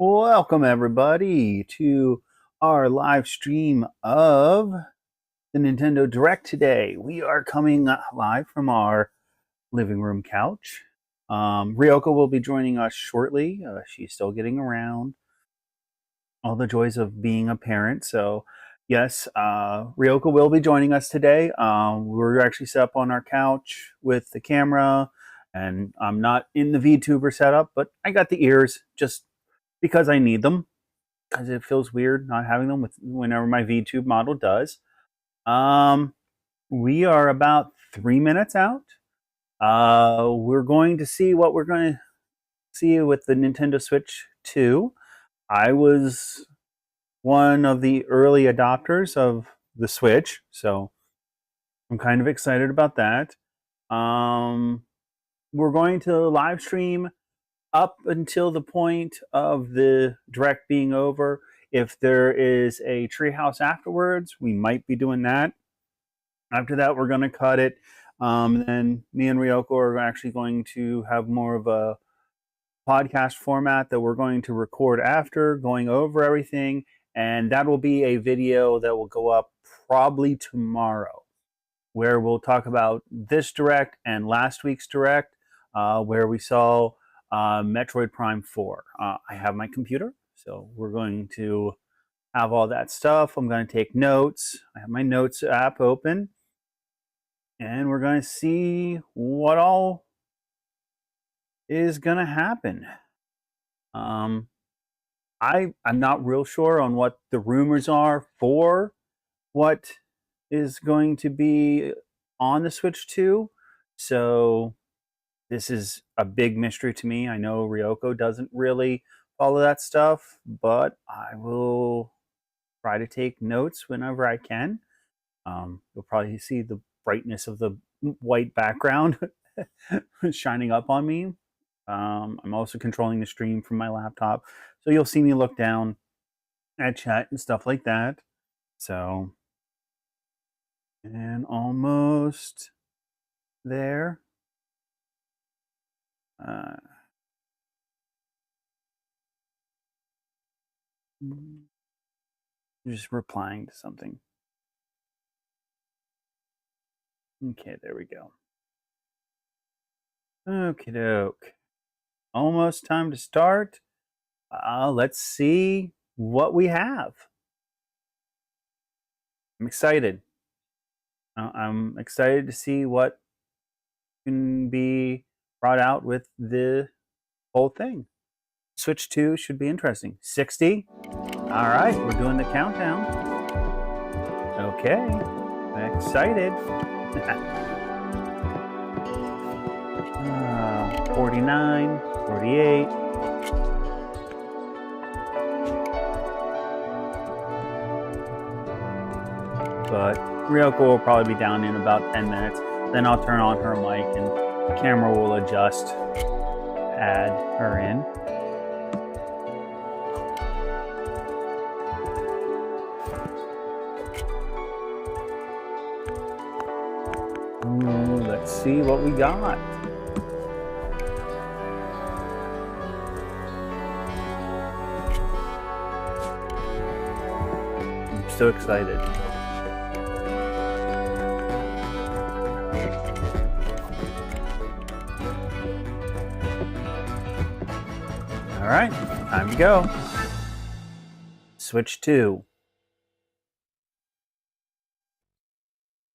Welcome, everybody, to our live stream of the Nintendo Direct today. We are coming live from our living room couch. Ryoko will be joining us shortly. She's still getting around. All the joys of being a parent. So, yes, Ryoko will be joining us today. We're actually set up on our couch with the camera, and I'm not in the VTuber setup, but I got the ears just because I need them, because it feels weird not having them with whenever my VTube model does. We are about 3 minutes out. We're going to see what we're going to see with the Nintendo Switch 2. I was one of the early adopters of the Switch, so I'm kind of excited about that. We're going to live stream up until the point of the Direct being over. If there is a treehouse afterwards, we might be doing that. After that, we're going to cut it. Then me and Ryoko are actually going to have more of a podcast format that we're going to record after, going over everything. And that will be a video that will go up probably tomorrow, where we'll talk about this Direct and last week's Direct, where we saw Metroid Prime 4. I have my computer, so we're going to have all that stuff. I'm going to take notes. I have my notes app open, and we're going to see what all is going to happen. I'm not real sure on what the rumors are for what is going to be on the Switch 2, so this is a big mystery to me. I know Ryoko doesn't really follow that stuff, but I will try to take notes whenever I can. You'll probably see the brightness of the white background shining up on me. I'm also controlling the stream from my laptop, so you'll see me look down at chat and stuff like that. So, and almost there. Just replying to something. Okay, there we go. Okie doke. Almost time to start. Let's see what we have. I'm excited. I'm excited to see what can be brought out with the whole thing. Switch 2 should be interesting. 60. All right, we're doing the countdown. Okay, excited. 49, 48. But Ryoko will probably be down in about 10 minutes. Then I'll turn on her mic and the camera will adjust, add her in. Let's see what we got. I'm so excited. All right, time to go. Switch 2.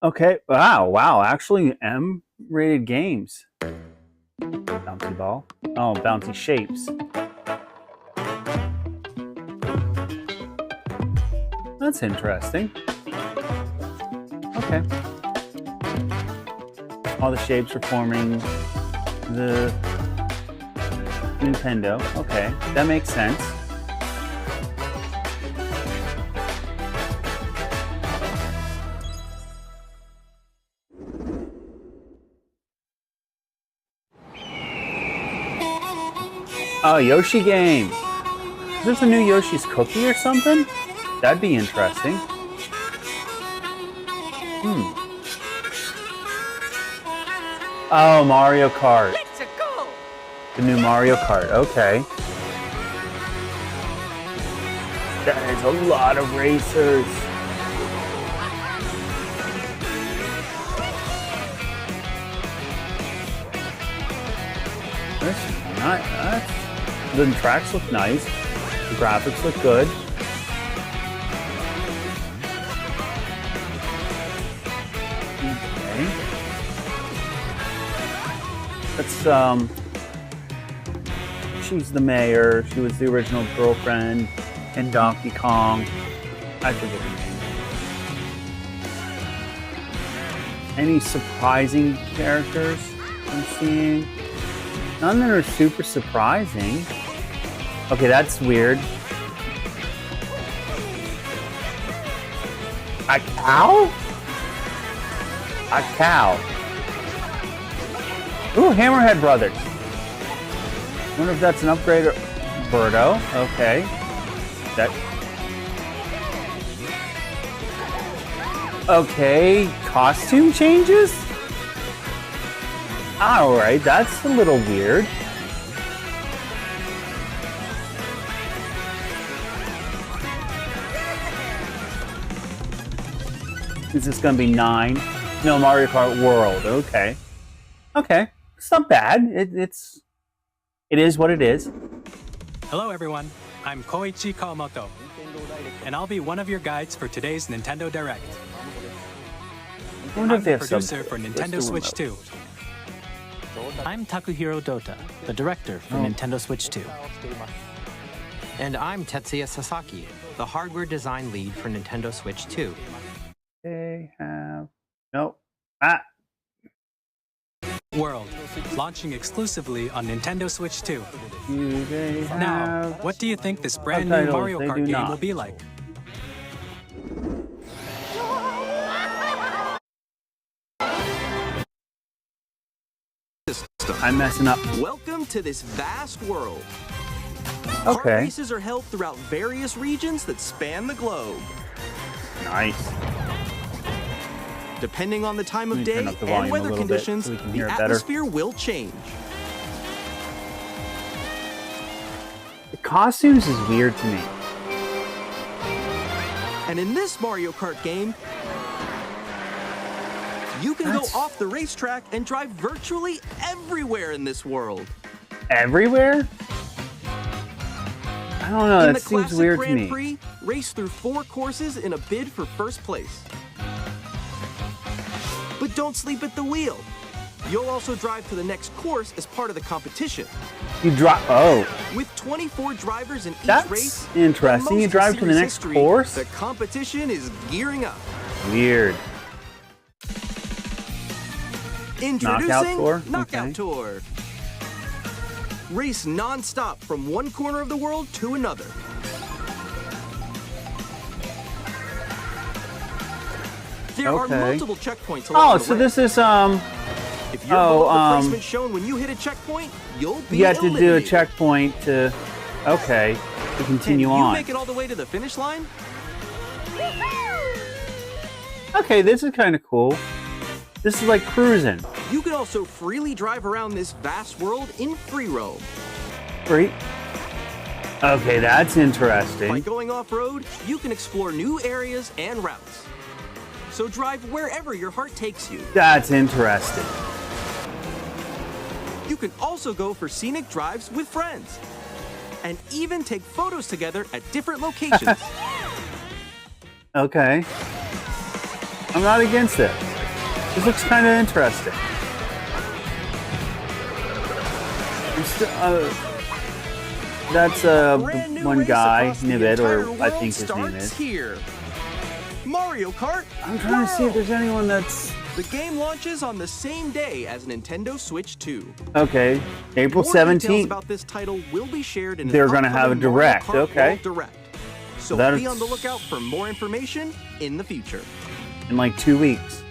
Okay, wow, actually M-rated games. Bouncy ball. Oh, bouncy shapes. That's interesting. Okay. All the shapes are forming the Nintendo. Okay, that makes sense. Oh, Yoshi game. There's a new Yoshi's Cookie or something? That'd be interesting. Oh, Mario Kart. Let's go. The new Mario Kart. Okay. That is a lot of racers. The tracks look nice. The graphics look good. Okay. That's she's the mayor. She was the original girlfriend in Donkey Kong. I forget her name. Any surprising characters I'm seeing? None that are super surprising. Okay, that's weird. A cow? A cow. Ooh, Hammerhead Brothers. Wonder if that's an upgrade or Birdo. Okay. That. Okay, costume changes? Alright, that's a little weird. Is this gonna be 9? No, Mario Kart World. Okay. Okay. It's not bad. It is what it is. Hello everyone, I'm Koichi Kawamoto, and I'll be one of your guides for today's Nintendo Direct. I'm the producer for Nintendo Switch 2. I'm Takuhiro Dota, the director for Nintendo Switch 2. And I'm Tetsuya Sasaki, the hardware design lead for Nintendo Switch 2. They have... Nope. World, launching exclusively on Nintendo Switch 2. Do they have... Now, what do you think this brand new Mario Kart game will be like? I'm messing up. Welcome to this vast world. Okay. Kart races are held throughout various regions that span the globe. Nice. Depending on the time of day turn up the and volume a weather little bit conditions, so we can the hear it better. atmosphere will change. The costumes is weird to me. And in this Mario Kart game, you can go off the racetrack and drive virtually everywhere in this world. Everywhere? I don't know, In that the seems classic weird to Grand me. Prix, race through 4 courses in a bid for first place. But don't sleep at the wheel. You'll also drive to the next course as part of the competition. You drive... Oh. With 24 drivers in each That's race, interesting. You drive to the next course? The competition is gearing up. Weird. Introducing Tour? Knockout Okay. Tour. Race non-stop from one corner of the world to another. There are Okay. multiple checkpoints along Oh, the so way. this is, If you're below the placement shown when you hit a checkpoint, you'll be you have to do a eliminated. checkpoint to... Okay. To continue Can you on. make it all the way to the finish line? Okay, this is kind of cool. This is like cruising. You can also freely drive around this vast world in free roam. Free. Okay, that's By interesting. going off-road, you can explore new areas and routes. So drive wherever your heart takes you. That's interesting. You can also go for scenic drives with friends. And even take photos together at different locations. Okay. I'm not against it. This looks kind of interesting. That's Brand new one race guy, across the Nibbit, entire or I world think his name starts is. here. Mario Kart I'm trying to see if there's anyone that's... The game launches on the same day as Nintendo Switch 2. Okay, April More details 17th. about this title will be shared in They're an gonna have a upcoming Mario direct, Kart okay. World Direct. So That's- be on the lookout for more information in the future. In like 2 weeks.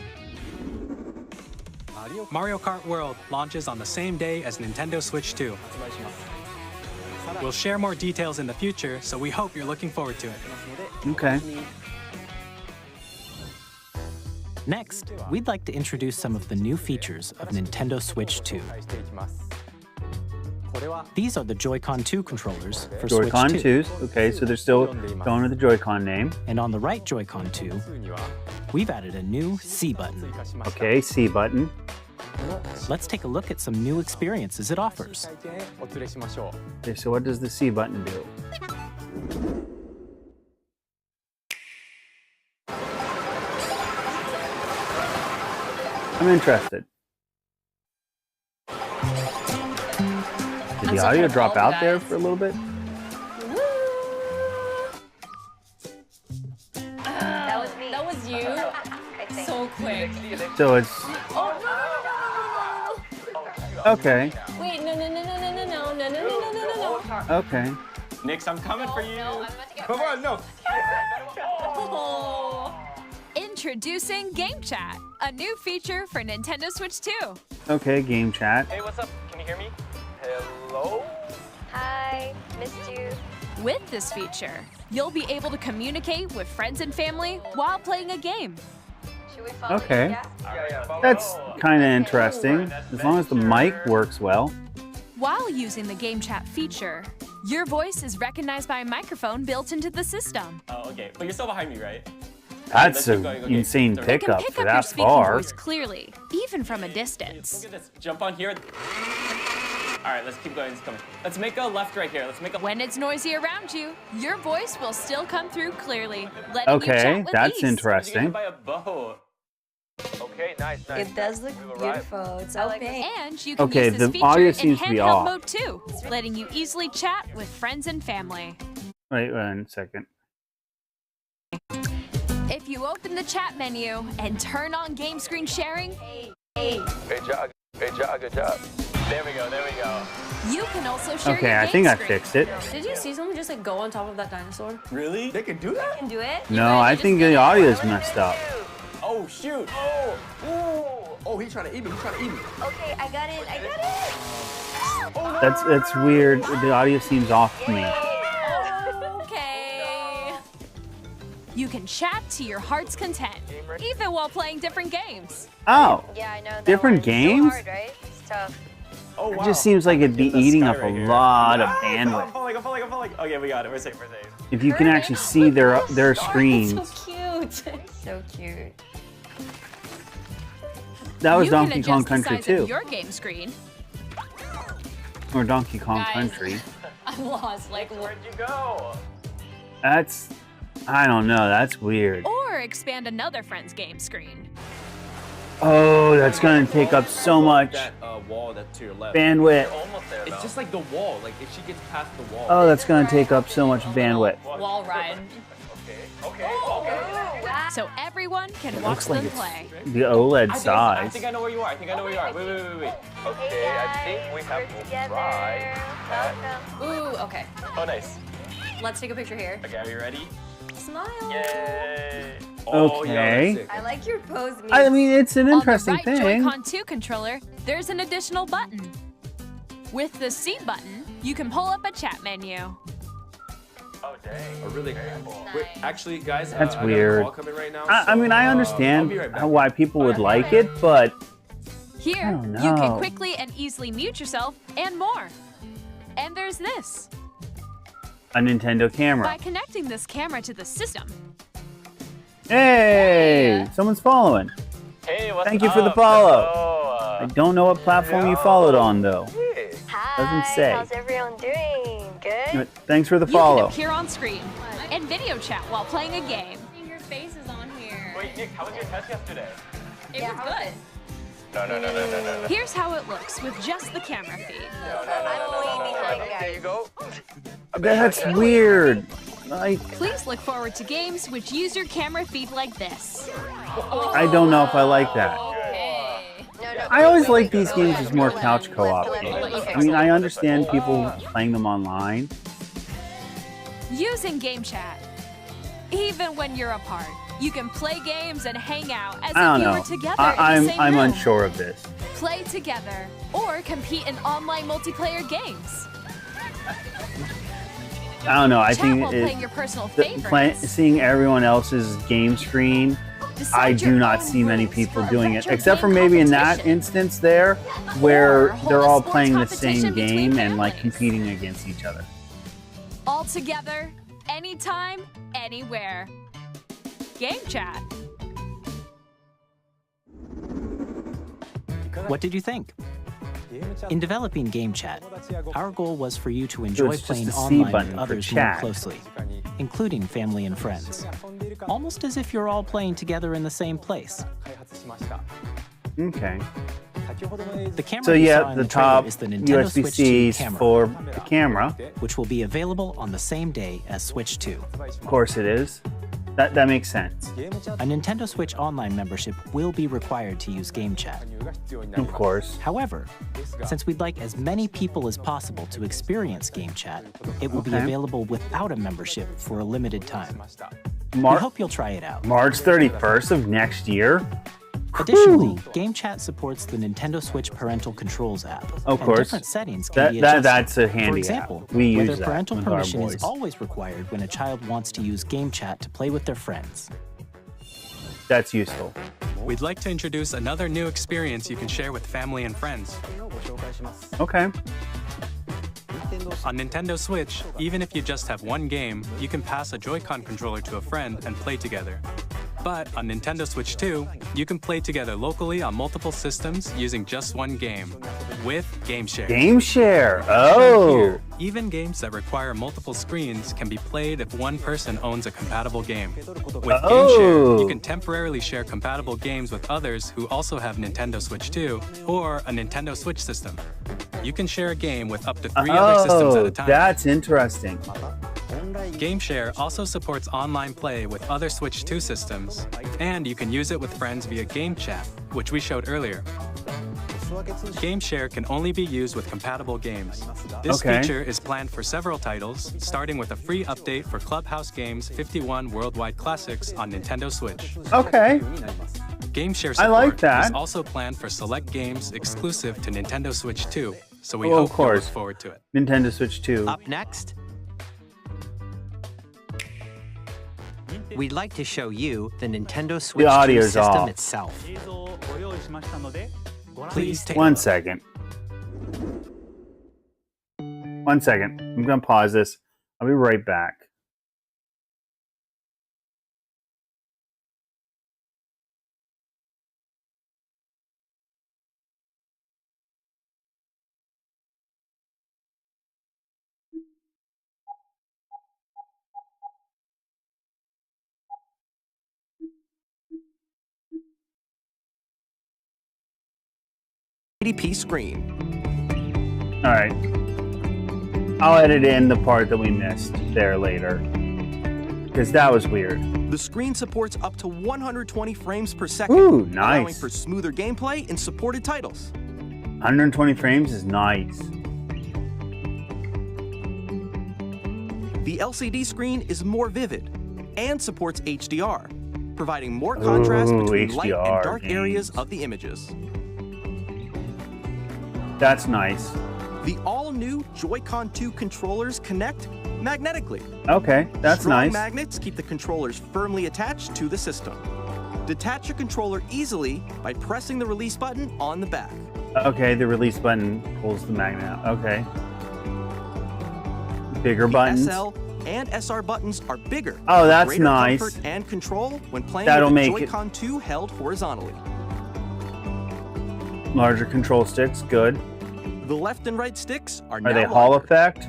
Mario Kart World launches on the same day as Nintendo Switch 2. We'll share more details in the future, so we hope you're looking forward to it. Okay. Next, we'd like to introduce some of the new features of Nintendo Switch 2. These are the Joy-Con 2 controllers for Joy-Con Switch 2. 2s. Okay, so they're still going with the Joy-Con name. And on the right Joy-Con 2, we've added a new C button. Okay, C button. Let's take a look at some new experiences it offers. Okay, so what does the C button do? I'm interested. Did the audio drop out there for a little bit? That was me. That was you? I think. So quick. So it's Oh, no. okay. Wait, no. Okay. Nix, I'm coming for you. No, I'm about to get Come on, no. Oh. Introducing Game Chat, a new feature for Nintendo Switch 2. Okay, game chat. Hey, what's up? Can you hear me? Hello? Hi, missed you. With this feature, you'll be able to communicate with friends and family while playing a game. Should we follow Okay. you? Yeah? That's kind of interesting. As long as the mic works well. While using the Game Chat feature, your voice is recognized by a microphone built into the system. Oh, okay. But you're still behind me, right? That's let's keep an going. Okay, insane sorry. It can pickup pick for up your that speaking far. voice clearly, even from a distance. Look at this. Jump on here. All right, let's keep going. It's coming. Let's make a left right here. Let's make a. When it's noisy around you, your voice will still come through clearly, letting you Okay, chat with that's ease. Did you get interesting. hit by a boat? Okay, nice. It does look beautiful. It's so pink. And you can Okay, use this the feature audio in seems to be handheld off. mode too, letting you easily chat with friends and family. Wait one second. If you open the chat menu and turn on game screen sharing, Great job. Good job. There we go. you can also share Okay, your I game think I screen. fixed it. Did you see someone just like go on top of that dinosaur? Really? They can do that? Can do it? No, I think the audio is messed up. Oh, shoot. Oh, he's trying to eat me. Okay, I got it. That's weird. The audio seems off to me. Okay. You can chat to your heart's content, even while playing different games. Oh, Yeah, I know. That Different one. games? So hard, right? It's tough. Oh, wow. it just seems like it'd be There's eating sky up a right here. lot of I'm bandwidth. falling. Okay, we got it. We're safe. If you can actually see their screens. So cute. So cute. That was you can Donkey adjust Kong the Country size too, of your game screen, or Donkey Kong Guys. Country. I'm lost. Like, Where'd you go? That's, I don't know. That's weird. or expand another friend's game screen. Oh, that's gonna take up so much That wall that's to your left. bandwidth. Almost there. It's just like the wall. Like if she gets past the wall. Oh, that's gonna take up so much bandwidth. wall ride. Okay. So everyone can watch Looks like them it's play. the OLED I size. think I know where you are. Wait. Hey guys, we're together. Welcome. Ooh, okay. Oh, nice. Let's take a picture here. Okay, are you ready? Smile. Yay. Okay. I like your pose, me. I mean, it's an interesting On the right thing. Joy-Con 2 controller, there's an additional button. With the C button, you can pull up a chat menu. Oh, dang. Oh, really? Wait, actually, guys, That's I got a weird. call coming right now, I mean, I so, understand I'll be right back. why people would like it, but Here, Oh, you can no. quickly and easily mute yourself and more. And there's this. a Nintendo By camera. connecting this camera to the system, Hey, someone's following. Hey, what's Thank you for the up? follow. Hello. I don't know what platform you followed on though. Hi. Doesn't say. How's everyone doing? Good? But thanks for the you follow. can appear on screen and video chat while playing a game. Your face is on here. Wait, Nick, how was your test yesterday? It was good. No. Here's how it looks with just the camera feed. I'm way behind, There guys. you go. That's weird. Like, Please look forward to games which use your camera feed like this. I don't know if I like that. Okay. No. I always like these games as more couch co-op games. I mean, I understand people playing them online. Using Game Chat. Even when you're apart, you can play games and hang out as I don't if you know. were together in the same I'm room. unsure of this. Play together or compete in online multiplayer games. I don't know. I Chat think while playing your personal favorites. seeing everyone else's game screen I do not see many people doing it, except for maybe in that instance there, where they're all playing the same game and like competing against each other. All together, anytime, anywhere. Game chat. What did you think? In developing Game Chat, our goal was for you to enjoy it's just playing a C online button with for others more chat. closely, including family and friends. Almost as if you're all playing together in the same place. Okay. The camera So you saw yeah, in the the trailer top is the Nintendo Switch 2 USB-Cs camera, for the camera. which will be available on the same day as Switch 2. Of course it is. That makes sense. A Nintendo Switch Online membership will be required to use Game Chat. Of course. However, since we'd like as many people as possible to experience Game Chat, it will be Okay. available without a membership for a limited time. We Mar- hope you'll try it out. March 31st of next year. Additionally, Game Chat supports the Nintendo Switch Parental Controls app. Of and course. different settings can be adjusted. That's a handy For example, app. We use whether that parental with our permission is boys. always required when a child wants to use Game Chat to play with their friends. That's useful. We'd like to introduce another new experience you can share with family and friends. Okay. On Nintendo Switch, even if you just have one game, you can pass a Joy-Con controller to a friend and play together. But on Nintendo Switch 2, you can play together locally on multiple systems using just one game with Game Share. Game share. Oh. Here, even games that require multiple screens can be played if one person owns a compatible game. With Game Share, you can temporarily share compatible games with others who also have Nintendo Switch 2 or a Nintendo Switch system. You can share a game with up to 3 other systems at a time. That's interesting. Game Share also supports online play with other Switch 2 systems, and you can use it with friends via Game Chat, which we showed earlier. Game Share can only be used with compatible games. This Okay. feature is planned for several titles, starting with a free update for Clubhouse Games 51 Worldwide Classics on Nintendo Switch. Okay. Game Share I support like that. is also planned for select games exclusive to Nintendo Switch 2, so we Oh, of hope you'll look course. forward to it. Nintendo Switch 2. Up next, we'd like to show you the Nintendo Switch 2 audio's system off. itself. Please take One second. One second. I'm going to pause this. I'll be right back. p screen. All right. I'll edit in the part that we missed there later. Because that was weird. The screen supports up to 120 frames per second, Ooh, allowing nice. for smoother gameplay in supported titles. 120 frames is nice. The LCD screen is more vivid and supports HDR, providing more contrast Ooh, between light HDR and dark areas games. of the images. That's nice. The all-new Joy-Con 2 controllers connect magnetically. Okay, that's Strong nice. magnets keep the controllers firmly attached to the system. Detach your controller easily by pressing the release button on the back. Okay, the release button pulls the magnet out. Okay. Bigger The buttons. SL and SR buttons are bigger. Oh, for that's greater nice. comfort and control when playing That'll with the make it- Joy-Con 2 held horizontally. Larger control sticks, good. The left and right sticks are now Are they Hall larger. effect?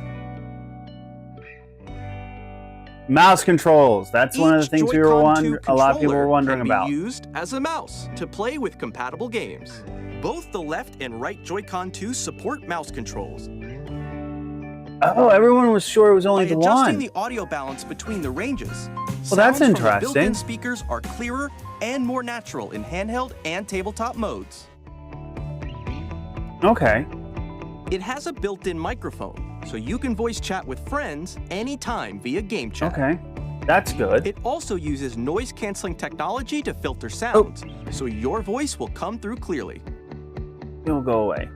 Mouse controls. That's one of the Each things we were Joy-Con 2 a lot of people were controller wondering can about. be used as a mouse to play with compatible games. Both the left and right Joy-Con 2 support mouse controls. Oh, everyone was sure it was only By the adjusting one. the audio balance between the ranges, Well, that's sounds from the interesting. built-in speakers are clearer and more natural in handheld and tabletop modes. Okay. It has a built-in microphone, so you can voice chat with friends anytime via Game Chat. Okay. That's good. It also uses noise-canceling technology to filter sounds, so your voice will come through clearly. It'll go away.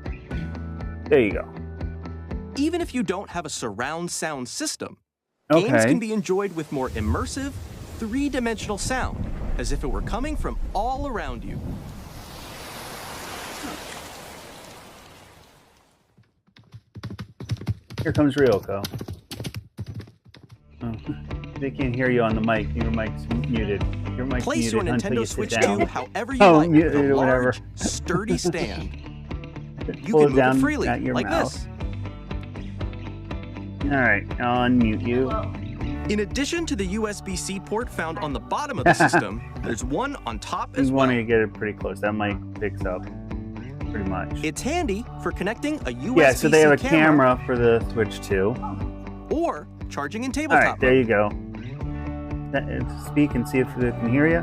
There you go. Even if you don't have a surround sound system, games Okay. can be enjoyed with more immersive, three-dimensional sound as if it were coming from all around you. Here comes Ryoko. Oh, they can't hear you on the mic. Your mic's muted. Your mic's Place muted your until you Nintendo sit Switch down. 2 however you Oh, like muted with a or whatever. large, sturdy stand. You Pull can it move down it freely, at your like mouth. this. All right, unmute you. In addition to the USB-C port found on the bottom of the system, there's one on top as You well. want to get it pretty close. That mic picks up pretty much. It's handy for connecting a USB-C Yeah, so they have a camera for the Switch 2. or charging in All tabletop right, there you mode. go. Speak and see if they can hear you.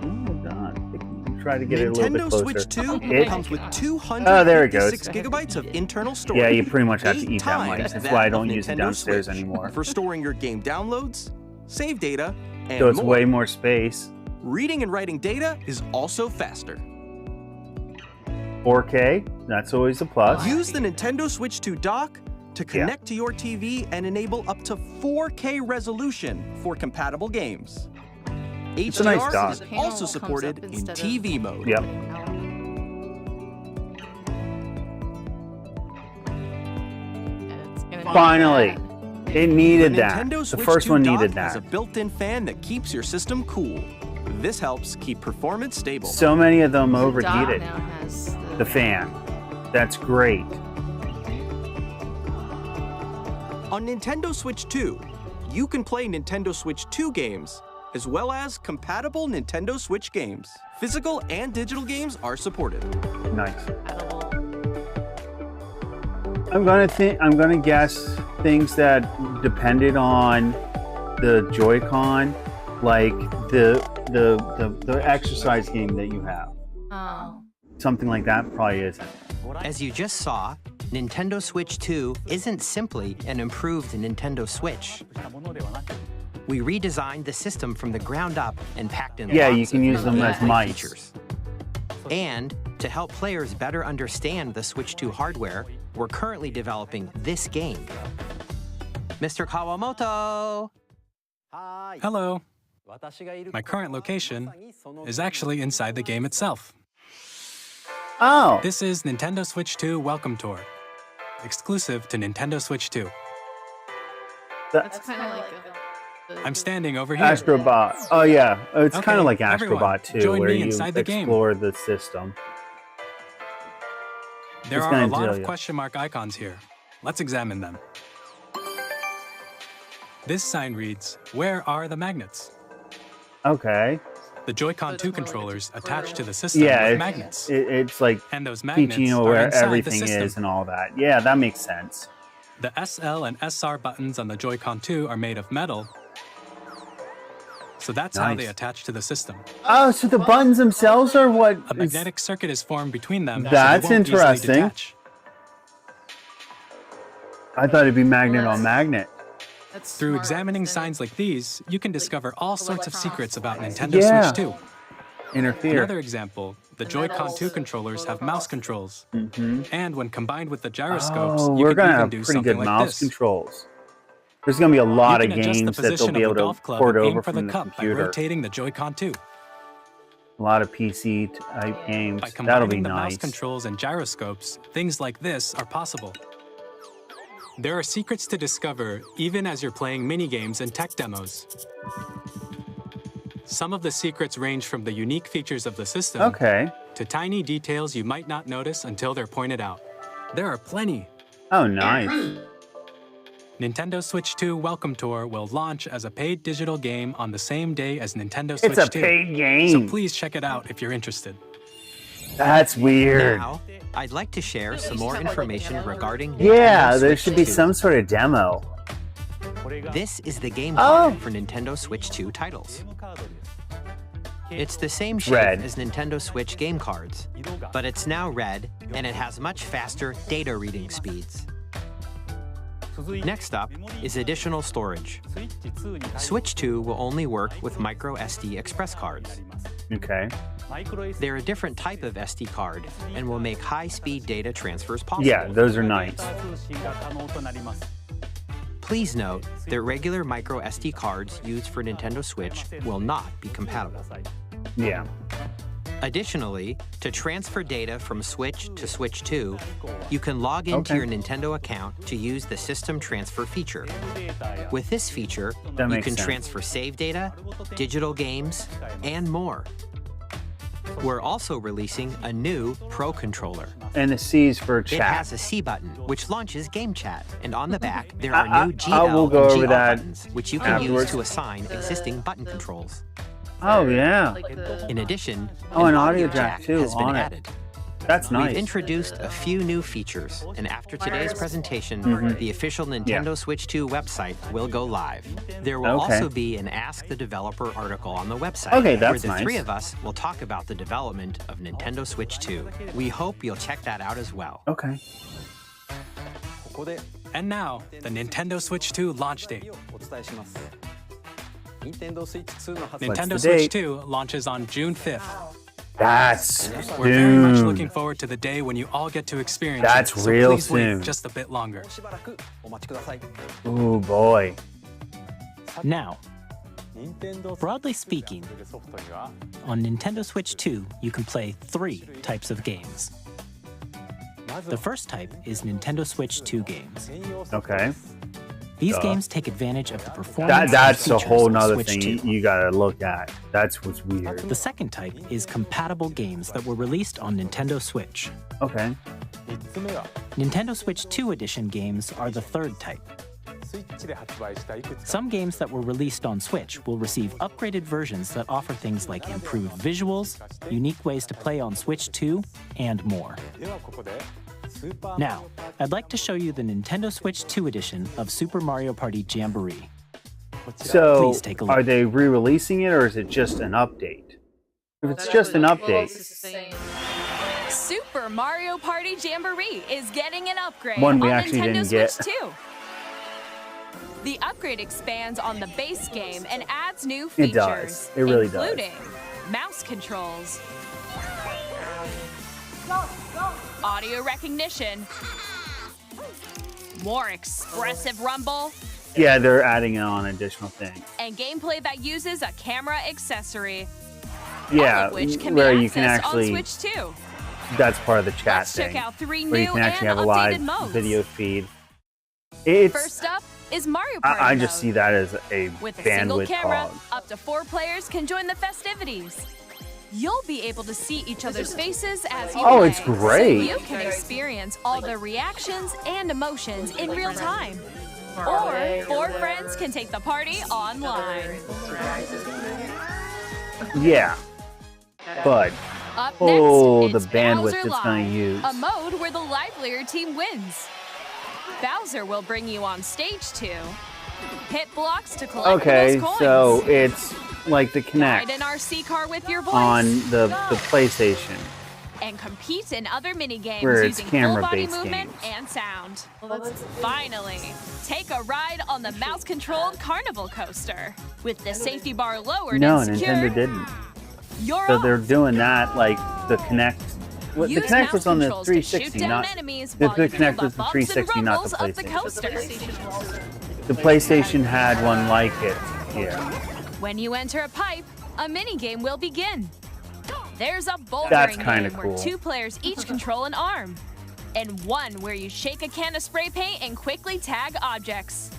Oh, God. Try to get it a little bit Nintendo closer. Switch 2 It- comes with Oh, there it goes. 256 gigabytes of internal storage. Yeah, you pretty much have to 8 eat that mic. times That's that why I of don't use it Nintendo downstairs Switch anymore. For storing your game downloads, save data, and So it's more. way more space. Reading and writing data is also faster. 4K, that's always a plus. Use the Nintendo Switch 2 dock to connect to your TV and enable up to 4K resolution for compatible games. It's a nice HDR dock. is also supported in TV mode. Yep. Finally. It needed The that. Nintendo The Switch first 2 one dock needed has that. a built-in fan that keeps your system cool. This helps keep performance stable. So many of them Dock overheated. now has The fan. That's great. On Nintendo Switch 2, you can play Nintendo Switch 2 games, as well as compatible Nintendo Switch games. Physical and digital games are supported. Nice. I'm gonna guess things that depended on the Joy-Con, like the exercise game that you have. Oh. Something like that probably isn't. As you just saw, Nintendo Switch 2 isn't simply an improved Nintendo Switch. We redesigned the system from the ground up and packed in Yeah, lots you can of use new them as gameplay mice. features. And to help players better understand the Switch 2 hardware, we're currently developing this game. Mr. Kawamoto! Hello. My current location is actually inside the game itself. Oh, This is Nintendo Switch 2 Welcome Tour, exclusive to Nintendo Switch 2. That's kind of like I'm standing over here. Astrobot. Oh yeah, it's Okay, kind of like everyone, Astrobot too, join where me you inside the game. explore the system. There It's are gonna a lot tell of you. question mark icons here. Let's examine them. This sign reads, "Where are the magnets?" Okay. The Joy-Con 2 controllers attached to the system Yeah, with it's, magnets. it's like And those magnets teaching you are where inside the everything system. is and all that. Yeah, that makes sense. The SL and SR buttons on the Joy-Con 2 are made of metal, so that's how Nice. they attach to the system. Oh, so the buttons themselves are what? A magnetic circuit is formed between them. so That's they won't easily interesting. detach. I thought it'd be magnet on magnet. That's Through smart. examining Then signs like these, you can discover all sorts of secrets about Nintendo Yeah. Switch 2. Interfere. Another example, the Joy-Con 2 controllers have mouse controls. And when combined with the gyroscopes, Oh, you we're can gonna even have do pretty something good like mouse this. controls. There's gonna be a lot You of can adjust the games that they'll position be of able the to golf club port and aim over for the from the cup by computer. rotating the Joy-Con 2. A lot of PC type games. By That'll be combining the mouse nice. controls and gyroscopes, things like this are possible. There are secrets to discover even as you're playing mini-games and tech demos. Some of the secrets range from the unique features of the system Okay. to tiny details you might not notice until they're pointed out. There are plenty. Oh, nice. Nintendo Switch 2 Welcome Tour will launch as a paid digital game on the same day as Nintendo Switch It's a 2. paid So game. please check it out if you're interested. That's weird. Now, I'd like to share some more information regarding Yeah, Nintendo there Switch should be 2. some sort of demo. This is the game Oh. card for Nintendo Switch 2 titles. It's the same shape Red. as Nintendo Switch game cards, but it's now red and it has much faster data reading speeds. Next up is additional storage. Switch 2 will only work with micro SD express cards. Okay. They're a different type of SD card and will make high-speed data transfers possible. Yeah, those are nice. Please note that regular micro SD cards used for Nintendo Switch will not be compatible. Yeah. Additionally, to transfer data from Switch to Switch 2, you can log into your Nintendo account to use the System Transfer feature. With this feature, That you makes can sense. transfer save data, digital games, and more. We're also releasing a new Pro Controller. And the C's for It chat. has a C button, which launches Game Chat, and on the back, there I are new GL will go and over GR that buttons, which you can afterwards. use to assign existing button controls. Oh, yeah. Like the In addition, Oh, an audio jack, too, has been on it. added. That's nice. We've introduced a few new features, and after today's presentation, the official Nintendo Mm-hmm. Yeah. Switch 2 website will go live. There will Okay. also be an Ask the Developer article on the website, Okay, where that's the nice. three of us will talk about the development of Nintendo Switch 2. We hope you'll check that out as well. Okay. And now, the Nintendo Switch 2 launch date. Nintendo the Switch date? 2 launches on June 5th. That's We're very much soon. looking forward to the day when you all get to experience That's it. So real please soon. wait just a bit longer. Ooh, boy. Now, broadly speaking, on Nintendo Switch 2, you can play 3 types of games. The first type is Nintendo Switch 2 games. Okay. These Duh. games take advantage of the performance That's and a features whole of nother Switch thing 2. you gotta look at. That's what's weird. The second type is compatible games that were released on Nintendo Switch. Okay. Nintendo Switch 2 edition games are the third type. Some games that were released on Switch will receive upgraded versions that offer things like improved visuals, unique ways to play on Switch 2, and more. Now, I'd like to show you the Nintendo Switch 2 edition of Super Mario Party Jamboree. So, Please take a look. are they re-releasing it, or is it just an update? If it's just an update, Super Mario Party Jamboree is getting an upgrade One we on actually Nintendo didn't Switch get. 2. The upgrade expands on the base game and adds new It features, does. It really does. including mouse controls, audio recognition, more expressive rumble, yeah, they're adding on additional things. and gameplay that uses a camera accessory, Yeah, all of which can where be you can accessed actually, on Switch 2. that's part of the chat Let's thing, check out 3 where you new can actually and have a live updated modes. video feed. It's, First up is Mario Party I just mode. see that as a With a single bandwidth camera, hog. up to 4 players can join the festivities. You'll be able to see each other's faces as you Oh, play, it's great. So you can experience all the reactions and emotions in real time. Or 4 friends can take the party online. Yeah, but Up next, oh, the it's bandwidth Bowser it's gonna Live, use. a mode where the livelier team wins. Bowser will bring you on stage 2. Hit blocks to collect Okay, the most coins. so it's like the Ride Kinect an RC car with your voice. on the PlayStation. And compete in other mini-games Where it's using full body camera-based movement games. and sound. Finally, take a ride on the mouse-controlled Carnival Coaster. With the safety bar lowered No, and secure, Nintendo didn't. you're So they're off. doing that like the Kinect. Well, the Use Kinect was mouse on the controls to shoot 360, down not enemies the while you feel Kinect was the bumps and 360, not the rumbles of the PlayStation. coaster. The PlayStation had one like it. Yeah, When you enter a pipe, a mini-game will begin. There's a bouldering That's kinda game cool. where 2 players each control an arm. And one where you shake a can of spray paint and quickly tag objects.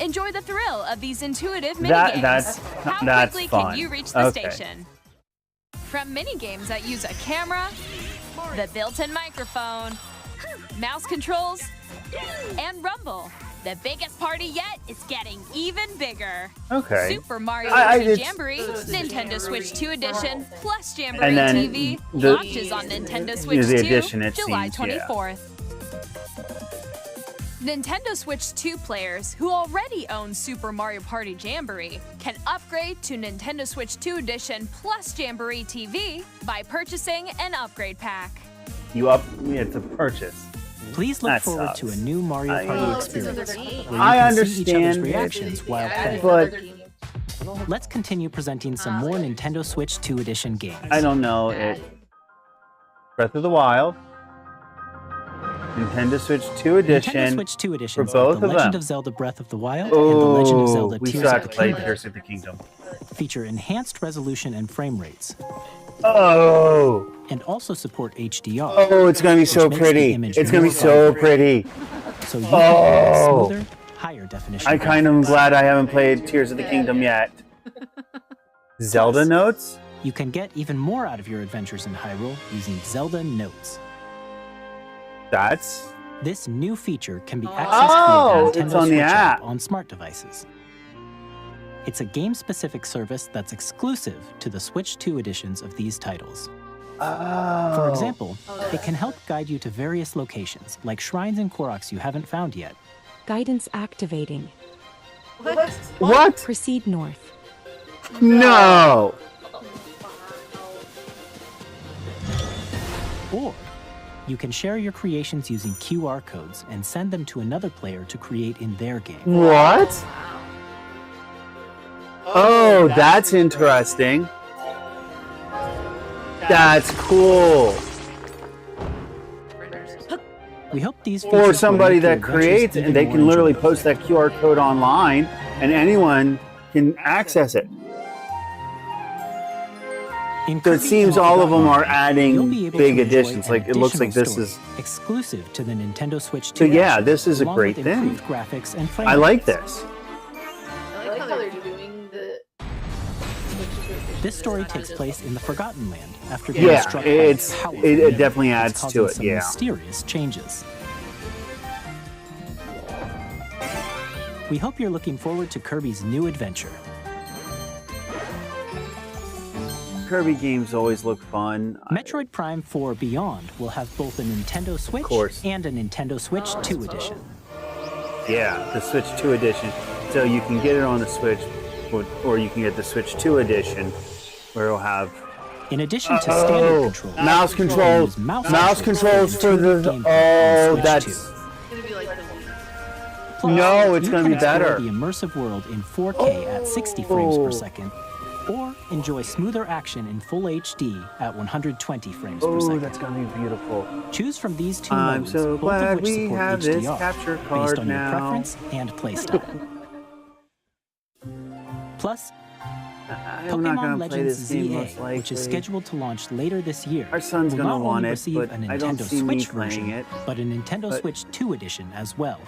Enjoy the thrill of these intuitive mini-games. that's How quickly fun. can you reach the Okay. station? From mini-games that use a camera, the built-in microphone, mouse controls, and rumble, the biggest party yet is getting even bigger. Okay. Super Mario I Party did- Jamboree, Nintendo Switch 2 edition, plus Jamboree And then TV, the- launches on Nintendo Switch the 2, edition, it July seems, yeah. 24th. Nintendo Switch 2 players who already own Super Mario Party Jamboree can upgrade to Nintendo Switch 2 edition plus Jamboree TV by purchasing an upgrade pack. It's a purchase. Please look That forward sucks. to a new Mario I- Party Oh, experience where you I can see each other's understand it, reactions while playing. but Let's continue presenting some more Nintendo Switch 2 edition games. I don't know. Breath of the Wild. Nintendo Switch 2 Nintendo edition. Switch 2 editions for both of The of Legend them. of Zelda Breath of the Wild and The Legend of Zelda We Tears still have of to the play Kingdom Tears of the Kingdom. feature enhanced resolution and frame rates, Oh, and also support HDR. oh, it's gonna be so which makes the pretty. image It's gonna be more so vibrant. pretty. So you can get Oh. smoother, higher definition. I kind of am glad I haven't played Tears of the Kingdom yet. Zelda notes? You can get even more out of your adventures in Hyrule using Zelda Notes. That's This new feature can be accessed Oh, via the it's Nintendo on the Switch app. on smart devices. It's a game-specific service that's exclusive to the Switch 2 editions of these titles. oh. For example, it can help guide you to various locations, like shrines and Koroks you haven't found yet. Guidance activating. What? Proceed north. No. Or you can share your creations using QR codes and send them to another player to create in their game. What? Oh, that's interesting. That's cool. We hope these Or features will somebody make your that adventures creates even and they more can literally enjoyable. post that QR code online and anyone can access it. In So it Kirby seems and all of them Forgotten are Land, adding you'll be able big to enjoy additions. an Like it looks like additional this is. story exclusive to the Nintendo Switch 2. So yeah, edition, this is a along great with thing. improved graphics and frame I like rates. this. I like how they're doing the. This story takes place in the Forgotten Land after Yeah, being struck by a it's- powerful it meteor definitely that's adds causing to it, some yeah. mysterious changes. We hope you're looking forward to Kirby's new adventure. Kirby games always look fun. Metroid Prime 4 Beyond will have both a Nintendo Switch course. and a Nintendo Switch 2 edition. Yeah, the Switch 2 edition. So you can get it on the Switch, or you can get the Switch 2 edition, where it'll have In addition to standard controls, mouse you can controls, use mouse controls for intuitive the. gameplay on Oh, Switch that's 2. It's gonna be like the Wii. Plus, No, it's you gonna can be explore better. the immersive world in 4K at 60 frames per Oh. second, or enjoy smoother action in full HD at 120 frames per Oh, second. that's gonna be beautiful. Choose from these two I'm modes, so both of glad which we support have this HDR, capture based card on your now. preference and playstyle. Plus, I'm not Pokemon gonna play Legends this game ZA, most likely. which is scheduled to launch later this year, Our son's will gonna not want only it, receive but a I don't Nintendo see me Switch playing version, it. but a Nintendo But- Switch 2 edition as well.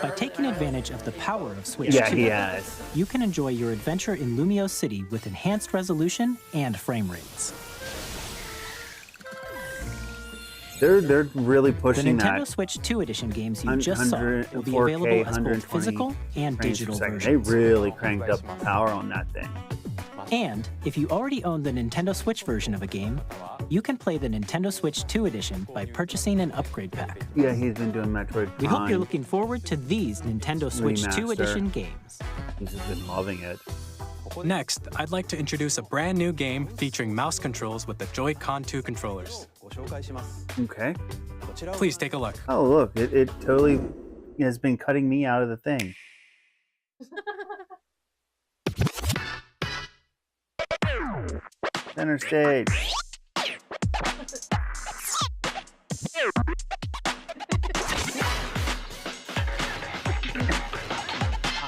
By taking advantage of the power of Switch Yeah, 2, he has. you can enjoy your adventure in Lumio City with enhanced resolution and frame rates. They're really The pushing Nintendo that. Switch 2 edition games you 100 just saw will be 4K, available as both 120 physical and frames per digital second. versions. They really cranked up the power on that thing. And if you already own the Nintendo Switch version of a game, you can play the Nintendo Switch 2 edition by purchasing an upgrade pack. Yeah, he's been doing Metroid Prime. We hope you're looking forward to these Nintendo Switch 2 Remaster. edition games. He's just been loving it. Next, I'd like to introduce a brand new game featuring mouse controls with the Joy-Con 2 controllers. Okay. Please take a look. Oh, look, it totally has been cutting me out of the thing. Center stage.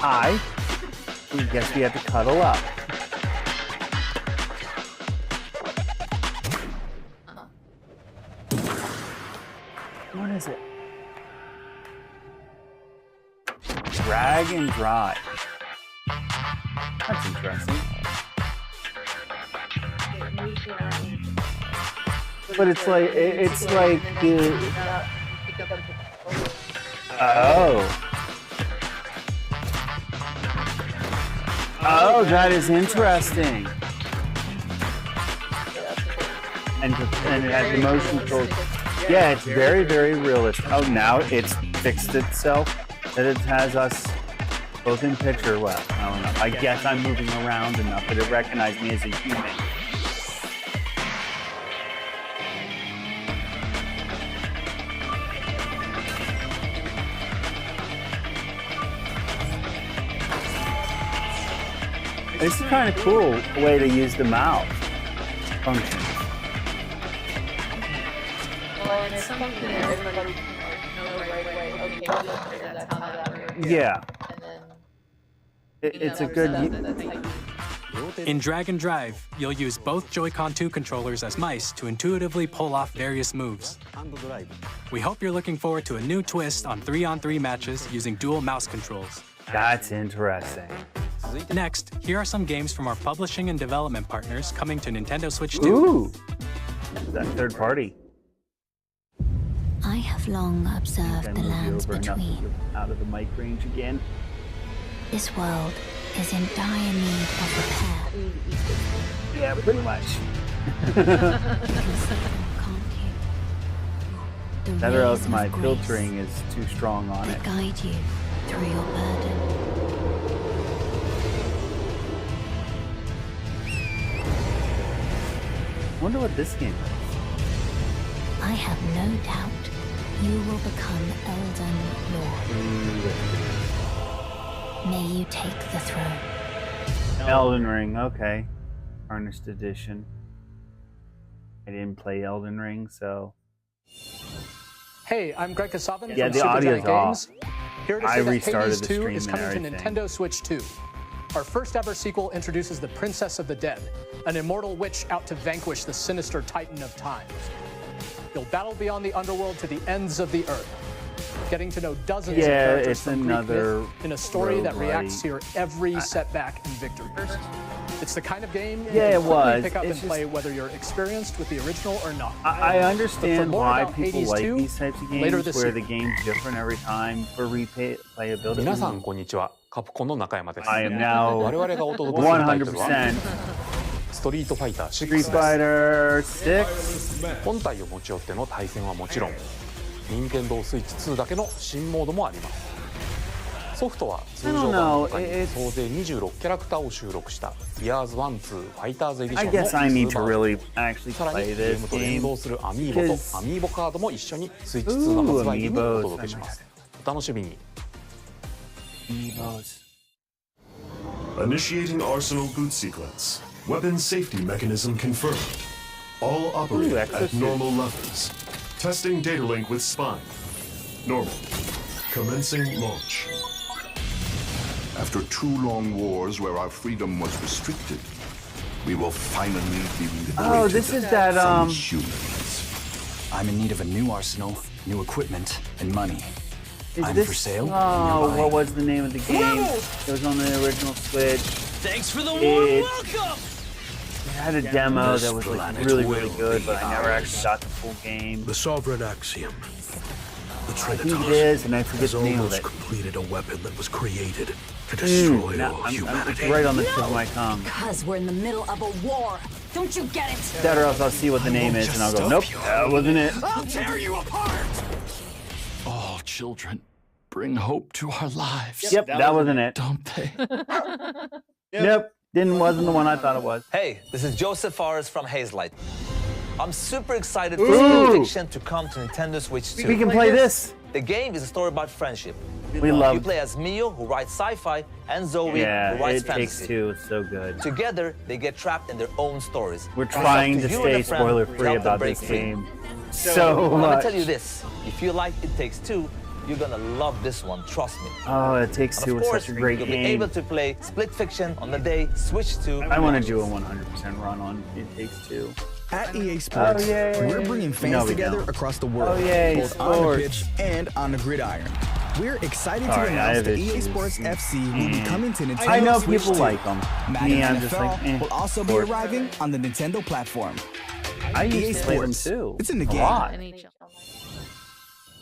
Hi. We guess we have to cuddle up. What is it? Drag and drive. That's interesting. But it's like oh. Oh, that is interesting. And it has the motion controls. Yeah, it's very, very realistic. Oh, now it's fixed itself that it has us both in picture. Well, I don't know. I guess I'm moving around enough that it recognized me as a human. This is kind of cool way to use the mouse function. It's something that everybody knows right away. Okay, that's how that works. Yeah. And then It's a other good. stuff that's like In Drag and Drive, you'll use both Joy-Con 2 controllers as mice to intuitively pull off various moves. We hope you're looking forward to a new twist on 3-on-3 matches using dual mouse controls. That's interesting. Next, here are some games from our publishing and development partners coming to Nintendo Switch 2. Ooh, that third party. I have long observed the Move you lands over enough to between. get out of the mic range again. This world is in dire need of repair. Yeah, pretty much. You can see them, can't you? The That or else reason my of grace filtering is too strong on it. that guide you through your burden. Wonder what this game is. I have no doubt you will become Elden Lord. May you take the throne. Elden Ring, okay. Harnessed Edition. I didn't play Elden Ring, so. Hey, I'm Greg Kasavin Yeah, from the audio's Supergiant Games. Here to I say that restarted Hades the 2 stream is and coming to everything. Nintendo Switch 2. Our first ever sequel introduces the Princess of the Dead, an immortal witch out to vanquish the sinister Titan of Time. You'll battle beyond the underworld to the ends of the earth, getting to know dozens of Yeah, characters it's from Greek another myth in a story that roguelite. reacts to your every setback and victory. It's the kind of game you Yeah, can it quickly was. pick up It's and play whether you're experienced with the original or not. I understand But for more why about people Hades like 2, these types of later games this where year. the game's different every time for replayability. 皆さんこんにちは。カプコンの中山です。 I am now 我々がお届けするタイトルは100% ストリートファイター6 Street です Fighter 6. 本体を持ち寄っての対戦はもちろん、任天堂スイッチ2だけの新モードもあります。ソフトは通常版の他に総勢26キャラクターを収録した Years 1-2 ファイターズエディシ I ョンの guess I need 2 to バージョン really actually さらに play ゲー this ムと連 game. 動するアミーボと Because- アミーボカードも一緒にスイッチ2の発売日に Ooh, お届けします。お楽しみに。 Amiibos. Initiating Arsenal boot sequence. Weapon safety mechanism confirmed. All operate at exosuit. normal levels. Testing data link with spine. Normal. Commencing launch. After 2 long wars where our freedom was restricted, we will finally be liberated Oh, this is that, from humans. I'm in need of a new arsenal, new equipment, and money. Is I'm this, for sale. Oh, nearby. what was the name of the game? It was on the original Switch. Thanks for the It- warm welcome! It had a demo This that was like planet really, will really good, be but I never ours. actually got the full game. The sovereign axiom. The I think Trinitas it is, and I forget has the name of almost it. completed a weapon that was created to destroy No, all it's humanity. right on the tip of my tongue. Because we're in the middle of a war. Don't you get it? That or else I'll see what the name is and I'll go, nope, that wasn't it. I'll tear you apart. All children bring hope to our lives. Yep, that wasn't it. Don't they? Nope, wasn't the one I thought it was. Hey, this is Joseph Forrest from Hazelight. I'm super excited for Ooh. Split Fiction to come to Nintendo Switch 2. We can play this. The game is a story about friendship. We love You play as Mio, who writes sci-fi, and Zoe, Yeah, who writes It Takes fantasy. Two is so good. Together, they get trapped in their own stories. We're It's up trying to you and stay a friend spoiler to free help them about break this free. game. So Let me much. tell you this. If you like It Takes Two, you're gonna love this one, trust me. Oh, It Takes And Two of is course, such a great you'll be game. able to play Split Fiction on the day Switch 2. I want to do a 100% run on It Takes Two. At EA Sports, we're bringing fans No, we together don't. across the world, Oh, yay, both on the sports. pitch and on the gridiron. We're excited Sorry, to I announce have that EA issues. Sports FC will be coming to Nintendo I know Switch people 2. like them. Madden Me, I'm just NFL like, eh, will also be sports. arriving on the Nintendo platform. I used EA to play them Sports. too. It's in the A game. lot.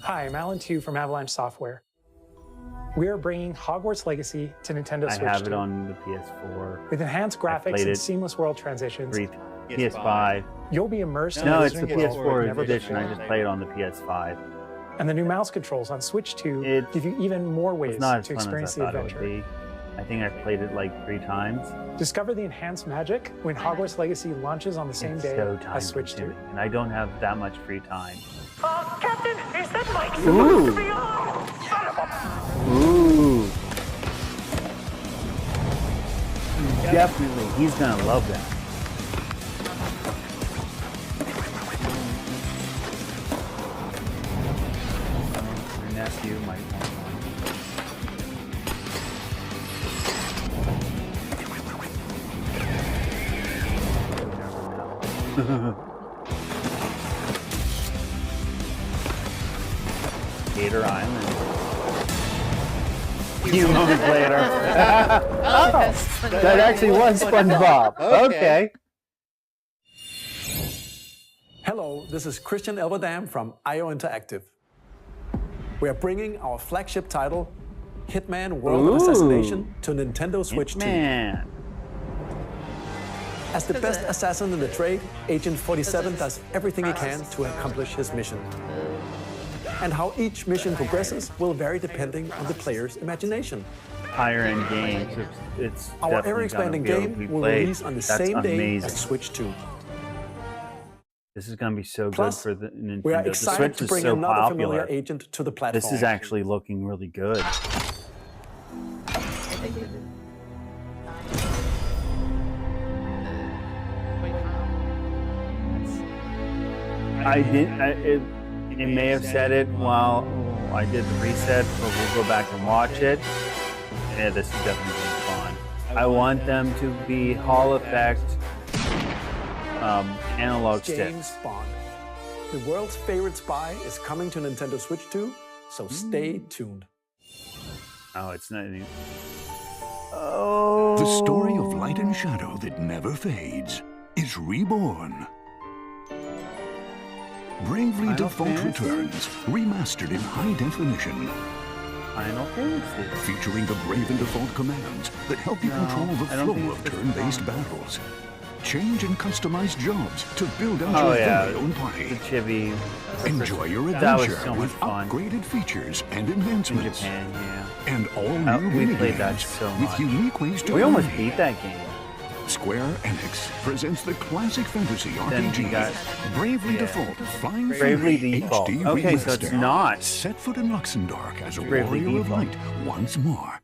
Hi, I'm Alan Tu from Avalanche Software. We are bringing Hogwarts Legacy to Nintendo I Switch have 2. it on the PS4. With enhanced graphics played and it seamless world transitions, PS5. you'll be immersed in No, a it's the Wizarding World PS4 never edition. before. I just played it on the PS5. And the new mouse controls on Switch 2 give you even more ways It's not as to fun experience as I the thought it adventure. would be. I think I played it like 3 times. Discover the enhanced magic when Hogwarts Legacy launches on the same It's day so as Switch 2. time-consuming, and I don't have that much free time. Captain, is that Mike Ooh. supposed to be on? Son of a... Ooh. Definitely, he's gonna love that. Gator Island. Few moments later. Oh, that actually was SpongeBob. Okay. Hello, this is Christian Elverdam from IO Interactive. We are bringing our flagship title, Hitman World of Assassination, to Nintendo Switch 2. As the best assassin in the trade, Agent 47 does everything he can to accomplish his mission. And how each mission progresses will vary depending on the player's imagination. Higher end games, it's our ever-expanding game will release on the same day as Switch 2. This is going to be so Plus, good for the Nintendo. We are excited to bring another familiar agent to the platform. This is actually looking really good. It may have said it while I did the reset, but we'll go back and watch it. Yeah, this is definitely fun. I want them to be Hall effect analog James sticks. Bond. The world's favorite spy is coming to Nintendo Switch 2, so stay tuned. Oh, it's not any... Oh. The story of light and shadow that never fades is reborn. Bravely Default returns, remastered in high definition. Final Fantasy. Featuring the Brave and Default commands that help you control the flow of turn-based battles. Change and customize jobs to build out your very own party. The chibi. Enjoy your That was adventure so much with fun. upgraded features and advancements. In Japan, yeah. And all new We mini played that games so with much. unique ways to We almost earn. beat that game. Square Enix presents the classic fantasy Then we RPG, got- Bravely yeah. Default Flying Bravely Fury Default. HD Okay, so it's Remaster. not. Set foot in Luxembourg as a Bravely warrior of Default. light once more.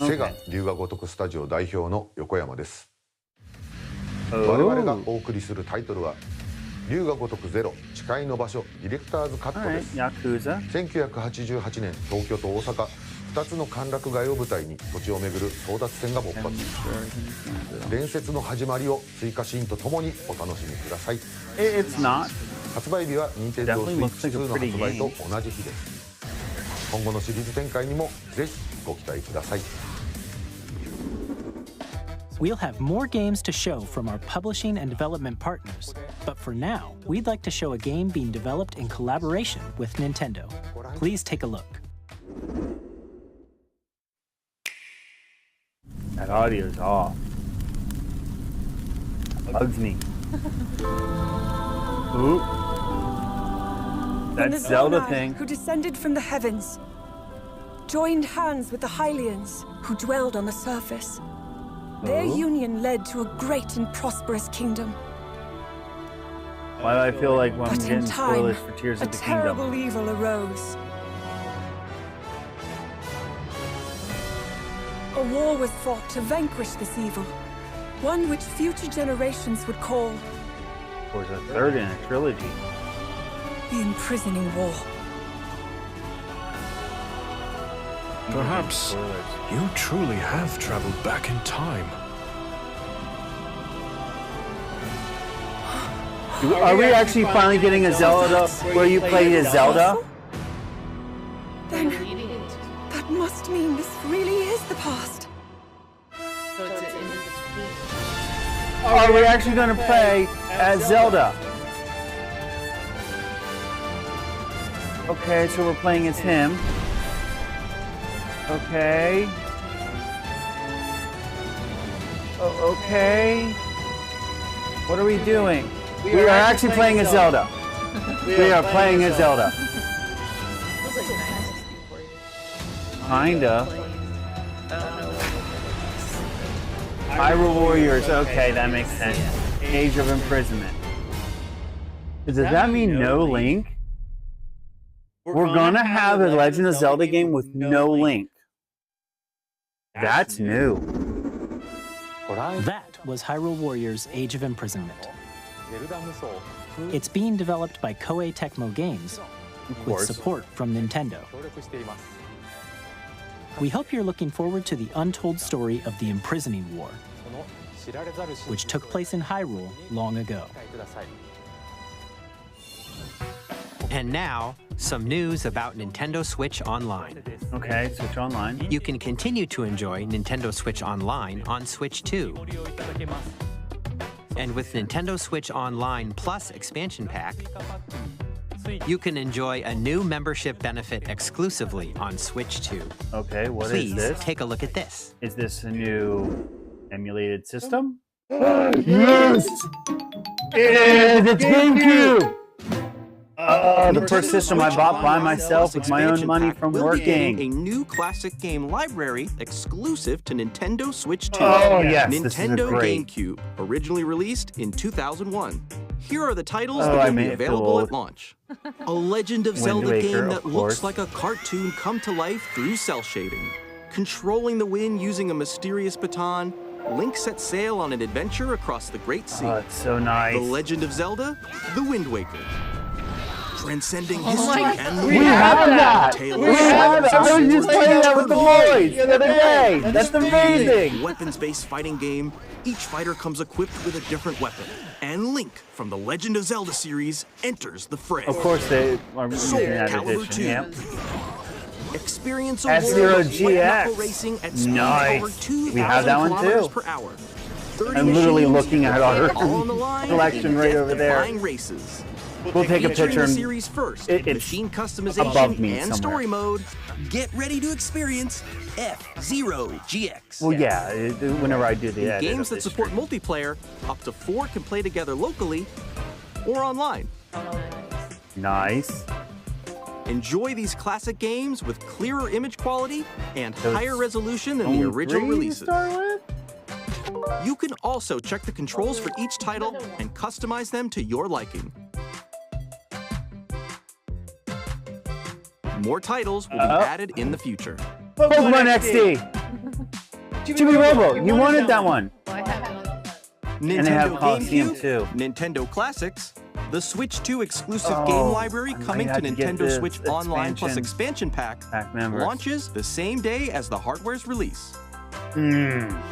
セガ龍が如くスタジオ代表の横山です。 Oh. 我々がお送りするタイトルは龍が如くゼロ誓いの場所ディレクターズカットです。 Yakuza. 1988年東京と大阪2つの歓楽街を舞台に土地を巡る争奪戦が勃発。伝説の始まりを追加シーンとともにお楽しみください。 It's not. 発売日は任天堂スイ Definitely ッ looks チ like a 2の pretty 発売と game. 同じ日です。今後のシリーズ展開にもぜひご期待ください。 We'll have more games to show from our publishing and development partners, but for now, we'd like to show a game being developed in collaboration with Nintendo. Please take a look. That audio's off. Bugs me. Ooh. When That the Zelda Zonai, thing. who descended from the heavens, joined hands with the Hylians, who dwelled on the surface. Their Oh. union led to a great and prosperous kingdom. Why do I feel like when I'm But in getting time, spoilers for Tears a of the terrible Kingdom? evil arose. A war was fought to vanquish this evil, one which future generations would call Or is a third in a trilogy? the Imprisoning War. Perhaps you truly have traveled back in time. Are we actually finally getting a Zelda where you play as Zelda? Then that must mean this really is the past. So it's in between. Are we actually going to play as Zelda? Okay, so we're playing as him. Okay. Okay. What are we doing? We are actually playing as Zelda. We are playing as Zelda. Feels like 964. Kinda. Hyrule Warriors. Okay, that makes sense. Age of Imprisonment. Does that mean no Link? We're gonna have a Legend of Zelda game with no Link. That's new. That was Hyrule Warriors Age of Imprisonment. It's being developed by Koei Tecmo Games with course. support from Nintendo. We hope you're looking forward to the untold story of the Imprisoning War. which took place in Hyrule long ago. And now, some news about Nintendo Switch Online. Okay, Switch Online. You can continue to enjoy Nintendo Switch Online on Switch 2. And with Nintendo Switch Online Plus expansion pack, you can enjoy a new membership benefit exclusively on Switch 2. Okay, what Please is this? take a look at this. Is this a new emulated system? Yes! It's a GameCube! The first system I bought by myself with my own money from working. A new classic game library exclusive to Nintendo Switch 2. Oh, yes, Nintendo great. GameCube, originally released in 2001. Here are the titles Oh, that I will be made it feel available old. at launch. A Legend of Wind Zelda Waker, game of that course. looks like a cartoon come to life through cell shading. Controlling the wind using a mysterious baton, Link sets sail on an adventure across the Great Sea. Oh, it's so nice. The Legend of Zelda, The Wind Waker. Transcending Oh history my and God. lore. We have that! Tale We of have it! I was swords just and playing that with the boys the other day! And That's speed. amazing! Weapons-based fighting game. Each fighter comes equipped with a different weapon. And Link from the Legend of Zelda series enters the fray. Of course they are Soul using that Calibur edition, 2. yep. Experience a F-Zero world of white-knuckle GX. racing at speeds Nice. over 2,000 We have that one kilometers too. per hour. 30 I'm literally machines, looking at our all on the line collection in right over there. death-defying races. We'll take a Featuring picture the and series first, it's machine above customization me and somewhere. story mode. Get ready to experience F-Zero GX. Well, yeah, whenever I do the edit Games of that this support multiplayer, up to 4 can play together locally or online. Nice. Enjoy these classic games with clearer image quality and Those higher resolution than the only original 3 to releases. start with? You can also check the controls for each title and customize them to your liking. More titles will be added in the future. Pokemon XD! Chibi Robo, you wanted that one. Nintendo And they have Coliseum GameCube, too. Nintendo Classics, the Switch 2 exclusive Oh, game library I coming might to have to get Nintendo the Switch Online Plus expansion pack members. launches the same day as the hardware's release. Mm.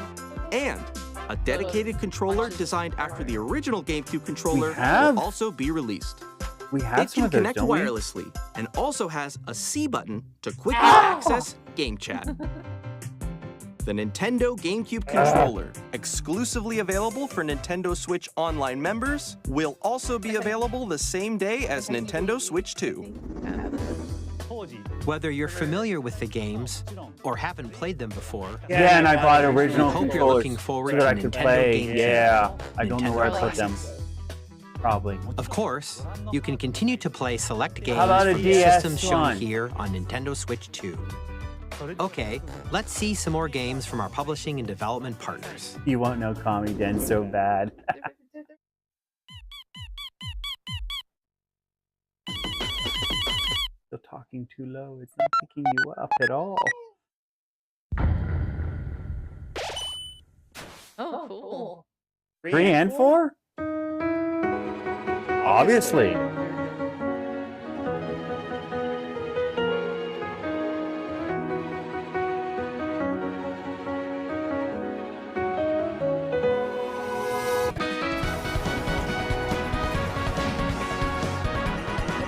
And a dedicated controller designed after the original GameCube controller have- will also be released. We have It some can of those, connect don't we? wirelessly and also has a C button to quickly access Game Chat. The Nintendo GameCube controller, exclusively available for Nintendo Switch Online members, will also be available the same day as Nintendo Switch 2. Whether you're familiar with the games or haven't played them before, Yeah, and I bought original we hope you're controllers looking forward so that I to could Nintendo play. GameCube. Yeah, I don't know where I Nintendo put them. Classics. Probably. Of course, you can continue to play select games How about a from the DS systems shown one? here on Nintendo Switch 2. Okay, let's see some more games from our publishing and development partners. You won't know Kami Den so bad. Still talking too low. It's not picking you up at all. Oh, cool. 3 and 4? Obviously.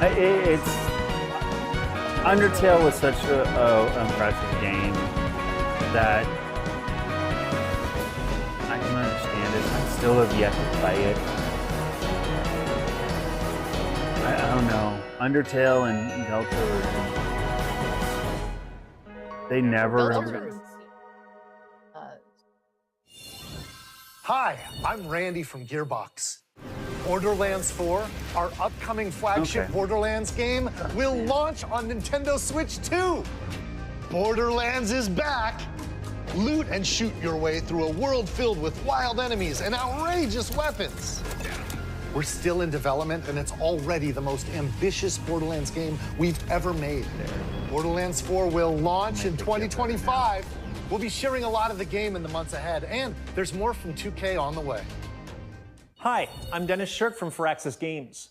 It's Undertale was such a impressive game that I can understand it. I still have yet to play it. I don't know. Undertale and Delta they never. Hi, I'm Randy from Gearbox. Borderlands 4, our upcoming flagship Borderlands game, will launch on Nintendo Switch 2. Borderlands is back. Loot and shoot your way through a world filled with wild enemies and outrageous weapons. We're still in development, and it's already the most ambitious Borderlands game we've ever made. Borderlands 4 will launch in 2025. We'll be sharing a lot of the game in the months ahead, and there's more from 2K on the way. Hi, I'm Dennis Shirk from Firaxis Games.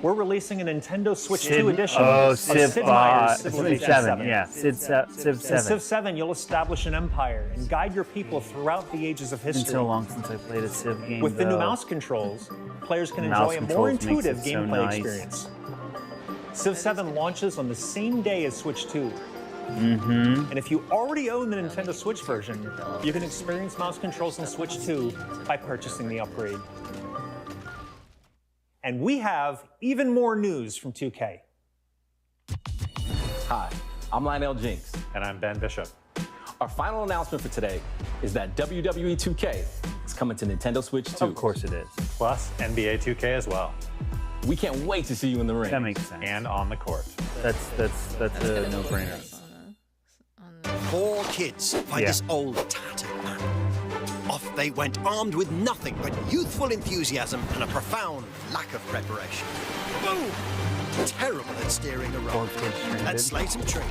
We're releasing a Nintendo Switch Civ- 2 edition oh, of Civ, Sid Meier's Civ Civilization 7. Yeah, Civ 7. In Civ 7, you'll establish an empire and guide your people throughout the ages of It's been history. so long since I played a Civ game. With the new though. mouse controls, players can Mouse enjoy a more controls makes intuitive it so gameplay nice. experience. Civ 7 launches on the same day as Switch 2. Mm-hmm. And if you already own the Nintendo Switch version, you can experience mouse controls on Switch 2 by purchasing the upgrade. And we have even more news from 2K. Hi, I'm Lionel Jinks. And I'm Ben Bishop. Our final announcement for today is that WWE 2K is coming to Nintendo Switch 2. Of course it is. Plus NBA 2K as well. We can't wait to see you in the ring. That makes sense. And on the court. That's a no-brainer. 4 kids find this old tattered map. Off they went armed with nothing but youthful enthusiasm and a profound lack of preparation. Boom! Terrible at steering a rod. Let's slay some trees.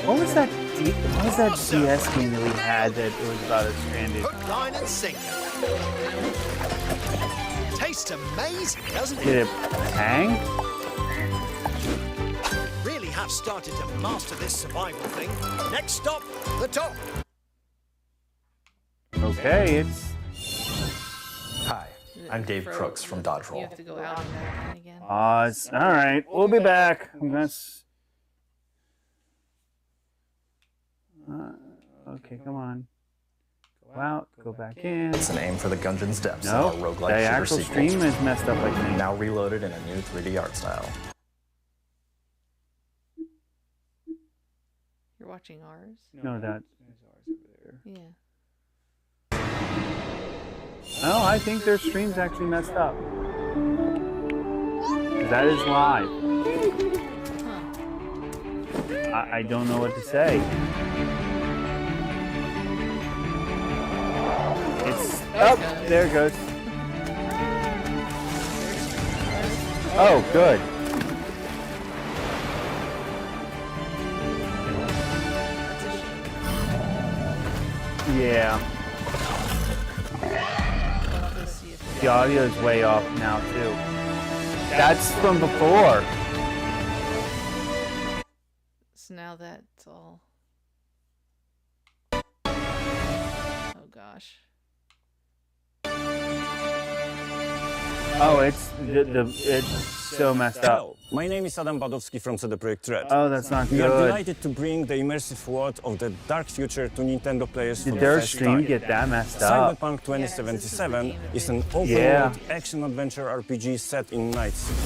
What was that DS game that we had that was about a stranded? Hook, line, and sinker. Tastes amazing, doesn't it? Did it hang? Really have started to master this survival thing. Next stop, the top. Okay, it's. Hi, I'm Dave Crooks from Dodge You Roll. have to go out and again. All right, we'll be back. That's. Okay, come on. Go out, go back in. It's an aim for the Gungeon's Depths, Nope, our roguelike the shooter actual sequel. stream is messed up, I think. Now reloaded in a new 3D art style. You're watching ours? No, that's. Yeah. No, I think their stream's actually messed up. That is live. I don't know what to say. It's up. Oh, there it goes. Oh, good. Yeah. The audio is way off now, too. That's from before. So now that's all. Oh gosh. Oh, it's so messed up. Hello, my name is Adam Badowski from CD Projekt Red. Oh, that's not We are good. delighted to bring the immersive world of the dark future to Nintendo players for Did the their first stream time. get that messed up? Cyberpunk 2077 is an open Yeah. world action-adventure RPG set in Night City.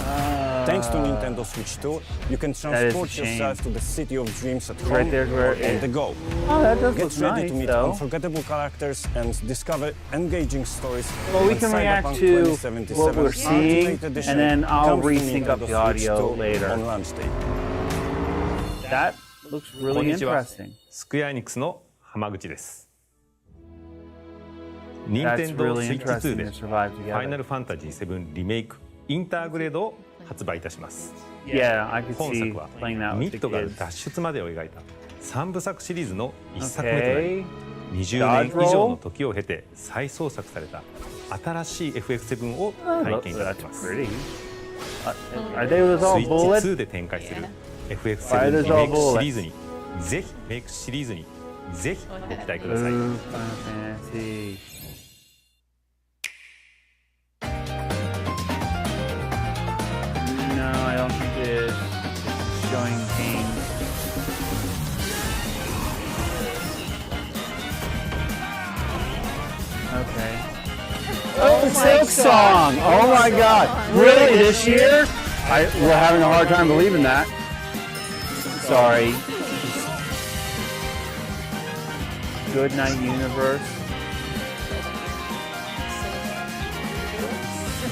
Thanks to Nintendo Switch 2, you can That is a transport shame. yourself to the city of dreams at Right home there's where or on it- the go. Oh, that does Get look ready nice, to meet though. unforgettable characters and discover engaging stories. Well, we when can react Cyberpunk to 2077 what we're seeing, Ultimate Edition and then I'll comes to resync up Nintendo the audio Switch 2 later. on launch day. That looks really interesting. スクエアエニックスの浜口です。 That's Nintendo really Switch 2 interesting で to survive フ together. ァイナルファンタジー7リメイクインターグレードを発売いたします。 Yeah, I could 本 see 作は playing that ミ with the ッドガル kids. 脱出までを描いた3部作シリーズの1作目とな Okay. り、20 Dodge 年以上 roll? の時を経て再創作された新しい FF7 を Oh, 体験いただき that's ます。 pretty. Are they with ス all イッチ bullets? 2で展開する Why FF7 does リ all メイクシ bullets? リーズにぜひメイクシリーズにぜひご期待ください。 Ooh, Final Fantasy. No, I don't think it is. It's showing pain. Okay. Oh, Silk Song! Oh my god! Really, this year? We're having a hard time believing that. Sorry. Good Night Universe.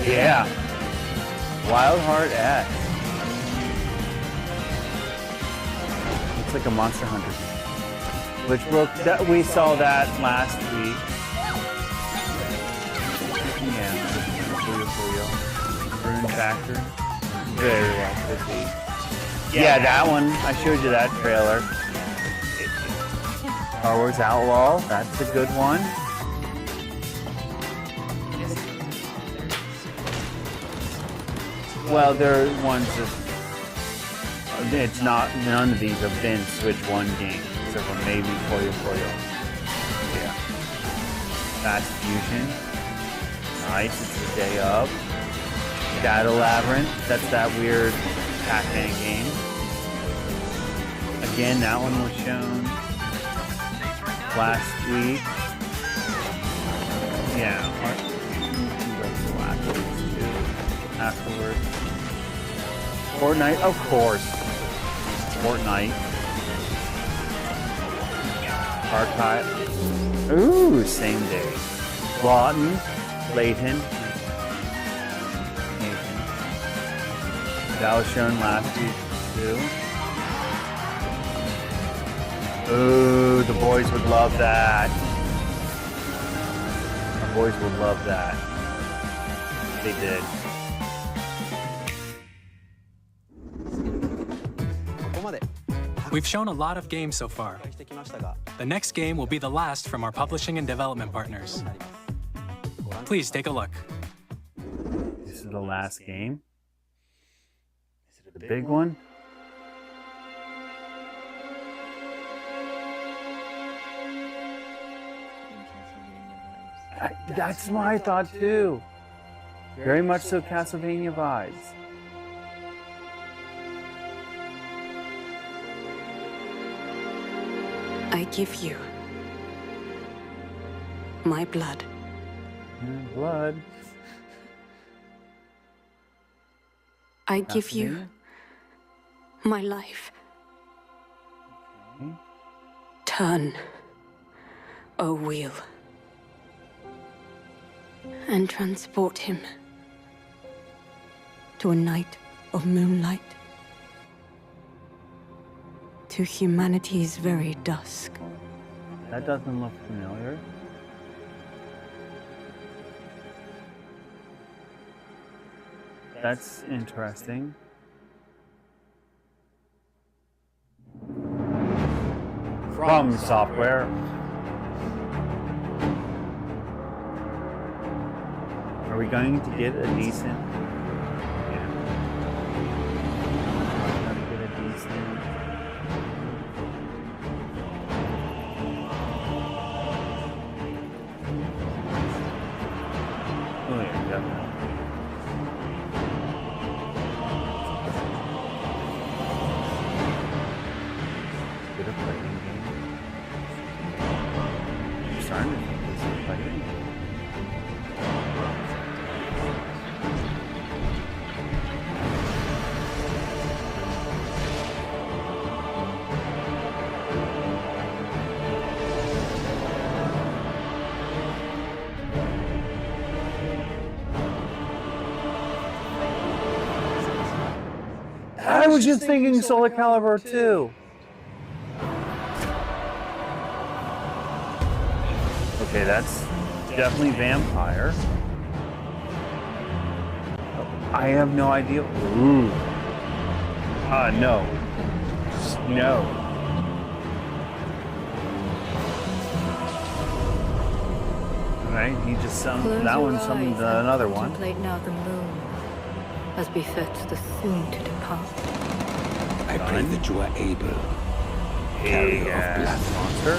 Yeah. Wild Heart X. Looks like a Monster Hunter game. Which we saw that last week. Yeah. Rune Factory. Very well could be. Yeah, that one. I showed you that trailer. Star Wars Outlaw. That's a good one. Well, there are ones that it's not. None of these have been Switch 1 games, except for maybe Puyo Puyo. Yeah. Fast Fusion. Nice. It's the day of. Shadow Labyrinth. That's that weird Pac-Man game. Again, that one was shown last week. Yeah. Afterwards. Fortnite, of course. Fortnite. Archive. Ooh, same day. Lawton, Layton. That was shown last week too. Ooh, the boys would love that. The boys would love that. They did. We've shown a lot of games so far. The next game will be the last from our publishing and development partners. Please take a look. This is the last game. Is it the big one? That's what I thought too. Very much so Castlevania vibes. I give you my blood. Blood. I give you my life. Okay. Turn, O wheel, and transport him to a night of moonlight, to humanity's very dusk. That doesn't look familiar. That's interesting. From Software. Are we going to get a decent? Yeah. Gotta get a decent. Oh yeah, definitely. Bit of fighting game. I'm starting to think this is fighting game. I was just thinking Soul Calibur 2. Okay, that's definitely Vampire. I have no idea. Ooh. No. No. Alright, he just summoned that one, summoned another one. Contemplate now the moon, as befits the soon to depart. I pray that you are able, carrier of blood monster.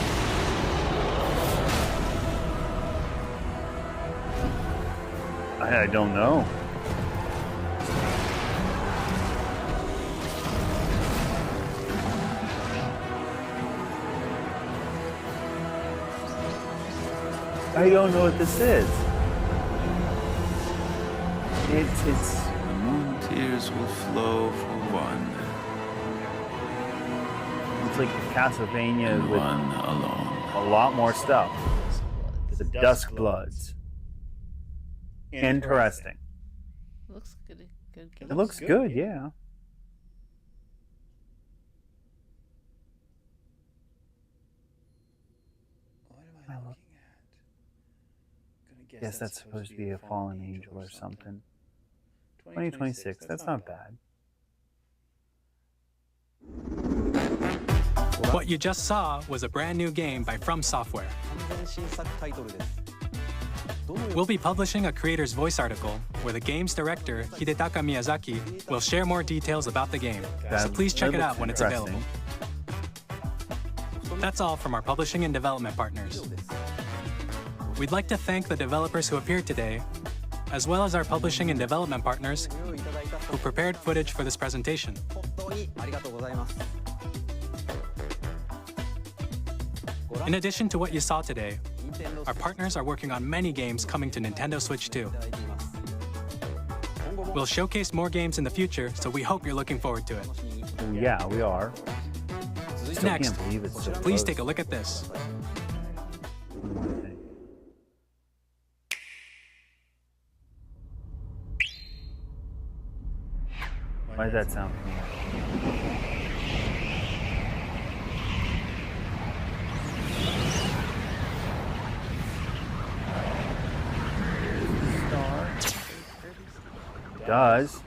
I don't know. I don't know what this is. It's tears will flow for one. It's like Castlevania with one alone. A lot more stuff. The Dusk Bloods. Interesting. Looks good. It looks good, yeah. What am I looking at? Guess that's supposed to be a fallen angel or something. 2026, that's not bad. What you just saw was a brand new game by From Software. We'll be publishing a creator's voice article where the game's director, Hidetaka Miyazaki, will share more details about the game. So please check it out when it's available. That's all from our publishing and development partners. We'd like to thank the developers who appeared today, as well as our publishing and development partners who prepared footage for this presentation. In addition to what you saw today, our partners are working on many games coming to Nintendo Switch 2. We'll showcase more games in the future, so we hope you're looking forward to it. Yeah, we are. Next, please take a look at this. Why does that sound familiar? Does.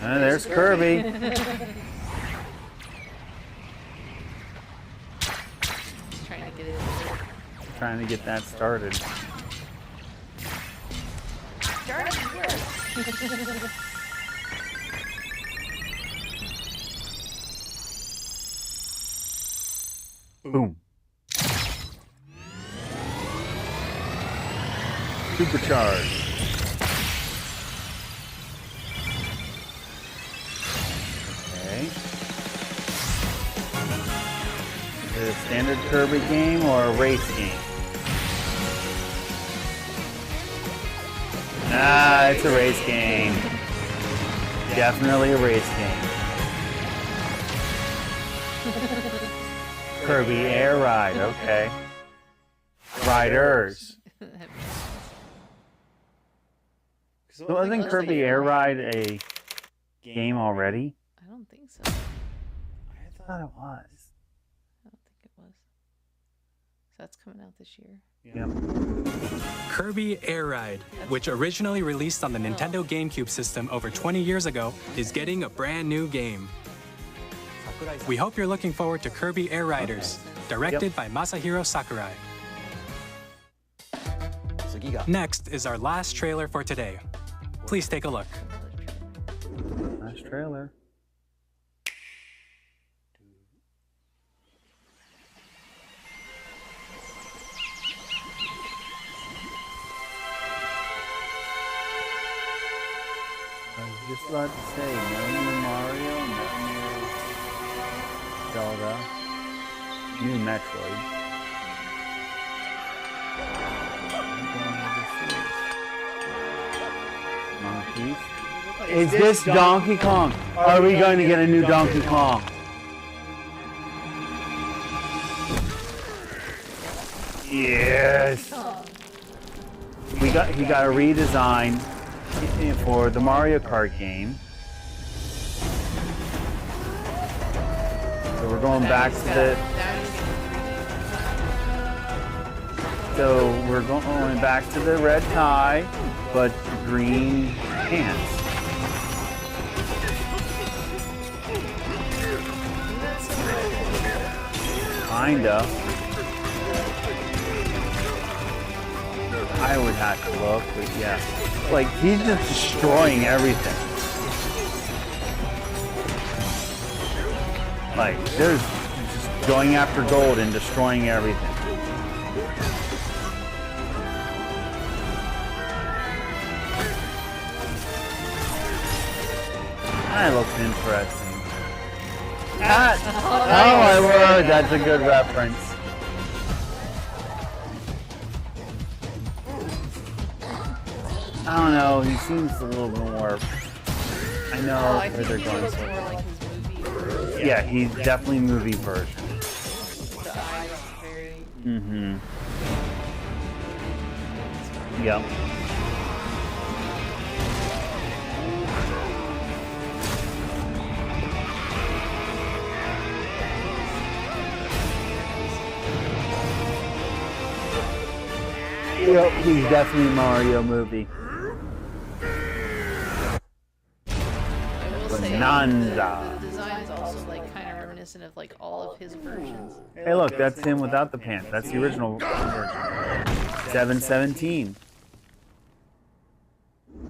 And there's Kirby. Trying to get that started. Boom. Supercharged. Okay. Is it a standard Kirby game or a race game? Ah, it's a race game. Definitely a race game. Kirby Air Ride, okay. Riders. So wasn't Kirby Air Ride a game already? I don't think so. I thought it was. I don't think it was. So that's coming out this year. Yep. Kirby Air Ride, which originally released on the Nintendo GameCube system over 20 years ago, is getting a brand new game. We hope you're looking forward to Kirby Air Riders, directed by Masahiro Sakurai. Next is our last trailer for today. Please take a look. Nice trailer. I was just about to say, no new Mario, no new Zelda, new Metroid. Monkeys. Is this Donkey Kong? Are we going to get a new Donkey Kong? Yes. He got a redesign for the Mario Kart game. So we're going back to the. So we're going back to the red tie, but green pants. Kinda. I would have to look, but yeah. Like, he's just destroying everything. Like, there's just going after gold and destroying everything. That looks interesting. Oh my word, that's a good reference. I don't know, he seems a little bit more. I know where they're going. So. Like his movie. Yeah, he's definitely movie version. The eyes very. Mm-hmm. Yep. Yep, he's definitely a Mario movie. Bonanza. The design is also like kind of reminiscent comparison of like all of his versions. Hey, look, that's him without the pants. That's the original version. 717.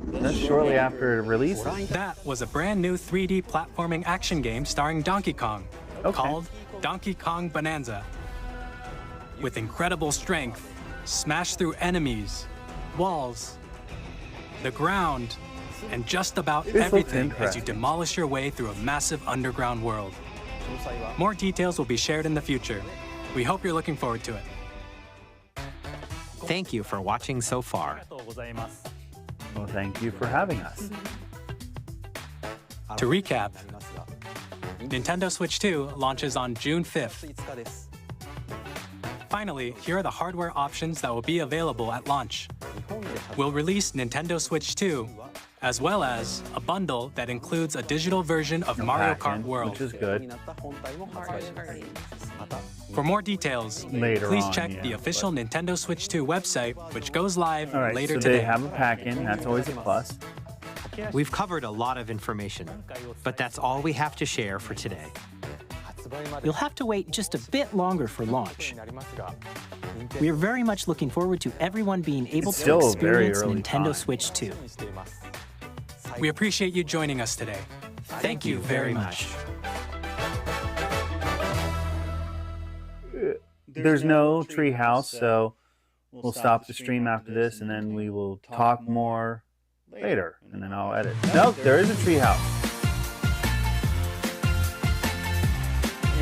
That's shortly after release. That was a brand new 3D platforming action game starring Donkey Kong, called Donkey Kong Bonanza. With incredible strength, smash through enemies, walls, the ground, and just about everything as you demolish your way through a massive underground world. More details will be shared in the future. We hope you're looking forward to it. Thank you for watching so far. Well, thank you for having us. To recap, Nintendo Switch 2 launches on June 5th. Finally, here are the hardware options that will be available at launch. We'll release Nintendo Switch 2, as well as a bundle that includes a digital version of Mario Kart World. Which is good. For more details, please check the official Nintendo Switch 2 website, which goes live later so today. They have a pack-in. That's always a plus. We've covered a lot of information, but that's all we have to share for today. You'll have to wait just a bit longer for launch. We are very much looking forward to everyone being able to experience Nintendo Switch 2. We appreciate you joining us today. Thank you very much. There's no treehouse, so we'll stop the stream after this, and then we will talk more later, and then I'll edit. Nope, there is a treehouse.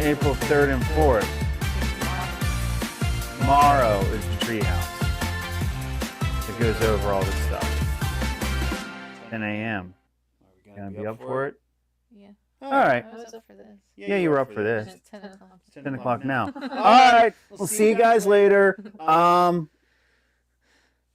April 3rd and 4th. Tomorrow is the treehouse. It goes over all this stuff. 10 a.m. Gonna be up for it? Yeah. All right. I was up for this. Yeah, you were up for this. It's 10 o'clock. 10 o'clock now. All right. We'll see you guys later.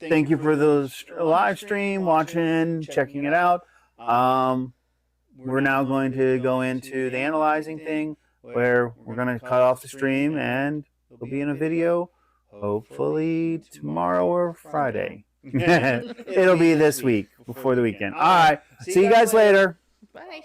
Thank you for the live stream, watching, checking it out. We're now going to go into the analyzing thing, where we're going to cut off the stream and it'll be in a video, hopefully tomorrow or Friday. It'll be this week, before the weekend. All right. See you guys later. Bye.